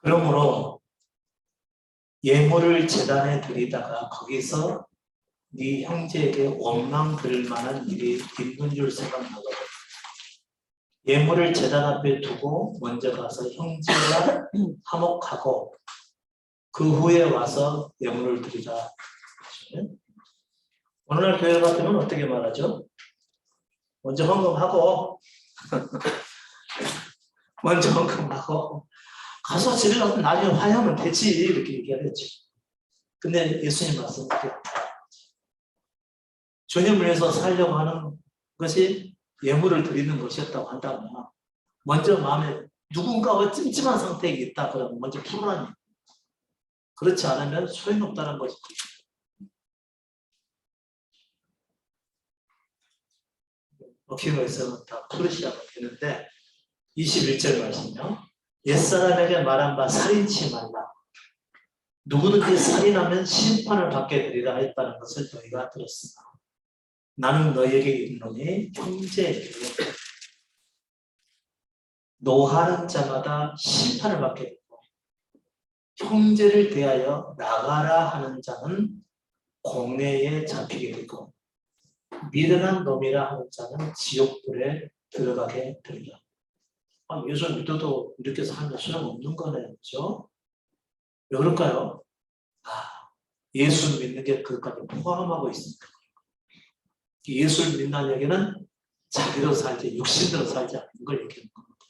그러므로 예물을 제단에 드리다가 거기서 네 형제에게 원망 들을 만한 일이 있는 줄 생각나거든. 예물을 제단 앞에 두고 먼저 가서 형제와 화목하고 그 후에 와서 예물을 드리라. 오늘날 교회 같으면 어떻게 말하죠? 먼저 헌금하고 먼저 헌금하고 가서 집에 가서 나중에 화해하면 되지 이렇게 얘기하겠죠. 근데 예수님 말씀은 주님을 위해서 살려고 하는 것이 예물을 드리는 것이었다고 한다면 먼저 마음에 누군가가 찜찜한 상태에 있다 그러면 먼저 풀어라니. 그렇지 않으면 소용없다는 것이죠. 먹히고 있으면 다 풀으시라고 되는데 21절 말씀이요. 옛사람에게 말한 바 살인치 말라. 누구든지 살인하면 심판을 받게 되리라 했다는 것을 너희가 들었으나 나는 너희에게 이르노니 형제에게 노하는 자마다 심판을 받게 되고 형제를 대하여 나가라 하는 자는 공회에 잡히게 되고 미련한 놈이라 하는 자는 지옥불에 들어가게 되리라. 예수 믿어도 이렇게 살면 소용없는 거네요. 그렇죠? 왜 그럴까요? 예수 믿는 게 그것까지 포함하고 있습니다. 예수를 믿는 얘기는 자기로 살지 육신대로 살지 않는 걸 얘기하는 겁니다.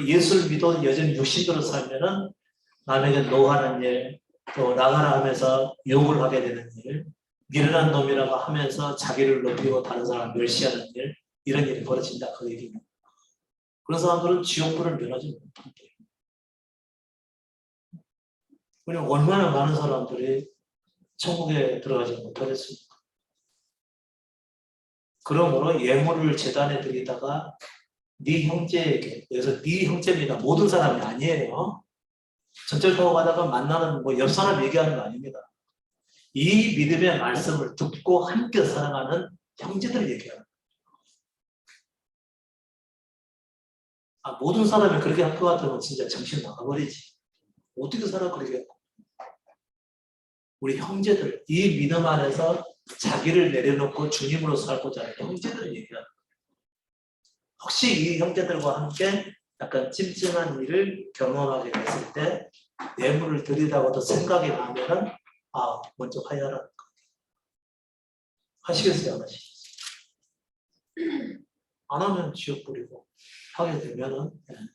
예수를 믿어 여전히 육신대로 살면은 남에게 노하는 일, 또 나가라 하면서 욕을 하게 되는 일, 미련한 놈이라고 하면서 자기를 높이고 다른 사람을 멸시하는 일, 이런 일이 벌어진다 그 얘기입니다. 그런 사람들은 지옥불을 면하지 못한대요. 그냥 얼마나 많은 사람들이 천국에 들어가지 못하겠습니까? 그러므로 예물을 제단에 드리다가 네 형제에게, 여기서 네 형제입니다. 모든 사람이 아니에요. 전철 타고 가다가 만나는 옆 사람 얘기하는 거 아닙니다. 이 믿음의 말씀을 듣고 함께 살아가는 형제들 얘기하는 거예요. 모든 사람이 그렇게 할 것 같으면 진짜 정신 나가버리지. 어떻게 살아 그러게. 우리 형제들, 이 믿음 안에서 자기를 내려놓고 주님으로 살고자 하는 형제들 얘기하는 거예요. 혹시 이 형제들과 함께 약간 찜찜한 일을 경험하게 됐을 때 예물을 드리다고도 생각이 나면은 먼저 화해하라는 거예요. 하시겠어요? 안 하시겠어요? 안 하면 지옥 뿌리고 하게 되면은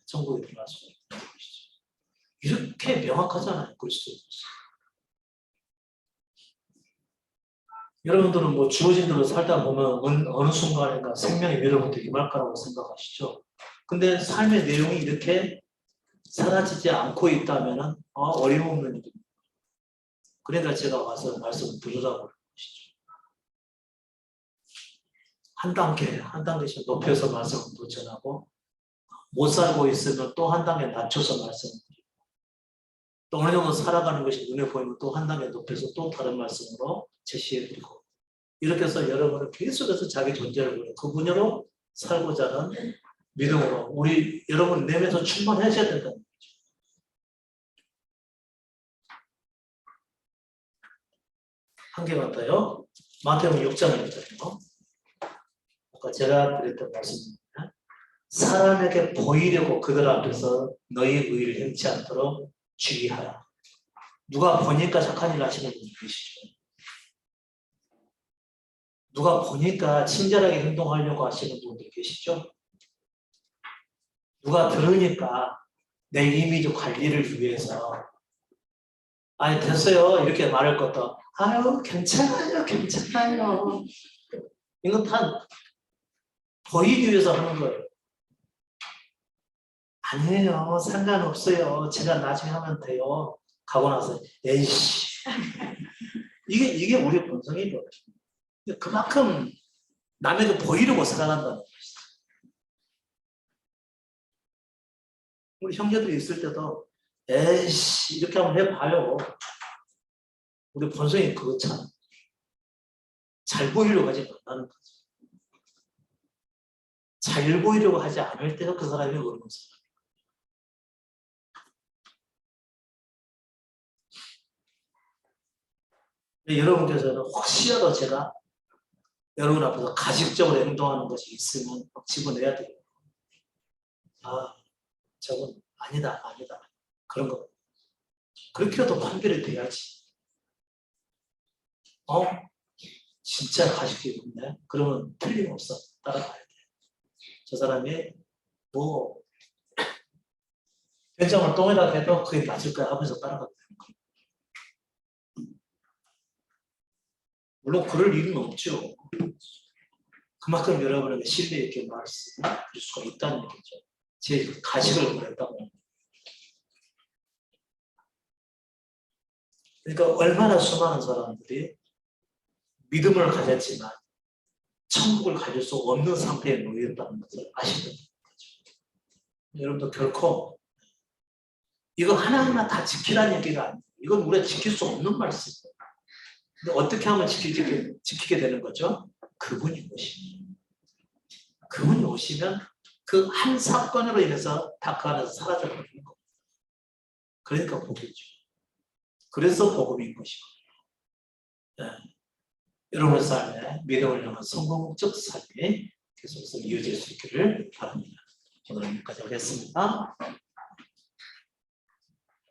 천국에 들어갈 수 있는 것이죠. 이렇게 명확하잖아요. 그리스도에서. 여러분들은 뭐 주어진 대로 살다 보면 어느 순간인가 생명이 밀어부터 임할 거라고 생각하시죠. 근데 삶의 내용이 이렇게 사라지지 않고 있다면 어림없는 일입니다. 그러니까 제가 와서 말씀을 들으라고 하는 것이죠. 한 단계씩 높여서 말씀을 전하고 못 살고 있으면 또 한 단계 낮춰서 말씀을 드리고 또 어느 정도 살아가는 것이 눈에 보이면 또 한 단계 높여서 또 다른 말씀으로 제시해 드리고 이렇게 해서 여러분은 계속해서 자기 존재를 보여 그분으로 살고자 하는 믿음으로 우리 여러분 내면서 충만하셔야 된다는 거죠. 한 개만 더요. 마태복음 6장입니다. 아까 제가 드렸던 말씀입니다. 사람에게 보이려고 그들 앞에서 너희 의를 행치 않도록 주의하라. 누가 보니까 착한 일 하시는 분이 계시죠. 누가 보니까 친절하게 행동하려고 하시는 분들 계시죠. 누가 들으니까 내 이미지 관리를 위해서 아니 됐어요 이렇게 말할 것도 아유 괜찮아요 괜찮아요 이건 다 보이기 위해서 하는 거예요. 아니에요 상관없어요 제가 나중에 하면 돼요 가고 나서 에이씨 이게 우리 본성이죠. 그만큼 남에게 보이려고 살아간다는 것이죠. 우리 형제들이 있을 때도 에이씨 이렇게 한번 해봐요. 우리 본성이 그렇잖아. 잘 보이려고 하지 말라는 거죠. 잘 보이려고 하지 않을 때가 그 사람이 어려운 사람. 여러분께서는 혹시라도 제가 여러분 앞에서 가식적으로 행동하는 것이 있으면 집어내야 돼요. 아, 저건 아니다. 그런 거. 그렇게라도 판별이 돼야지. 진짜 가식이 있네. 그러면 틀림없어. 따라가야 돼. 저 사람이 뭐 된장을 똥에다 해도 그게 맞을 거야 하면서 따라가야 되는 거예요. 물론 그럴 일은 없죠. 그만큼 여러분에게 신뢰 있게 말씀을 드릴 수가 있다는 얘기죠. 제 가식을 버렸다고. 그러니까 얼마나 수많은 사람들이 믿음을 가졌지만 천국을 가질 수 없는 상태에 놓였다는 것을 아시는 거죠. 여러분도 결코 이거 하나하나 다 지키라는 얘기가 아니에요. 이건 우리가 지킬 수 없는 말씀이에요. 근데 어떻게 하면 지키게 되는 거죠? 그분이 오시면. 그분이 오시면 그 한 사건으로 인해서 다 그 안에서 사라져버리는 겁니다. 그러니까 복이죠. 그래서 복음인 것이고. 네. 여러분의 삶에 믿음을 향한 성공적 삶이 계속해서 이어질 수 있기를 바랍니다. 오늘 여기까지 하겠습니다.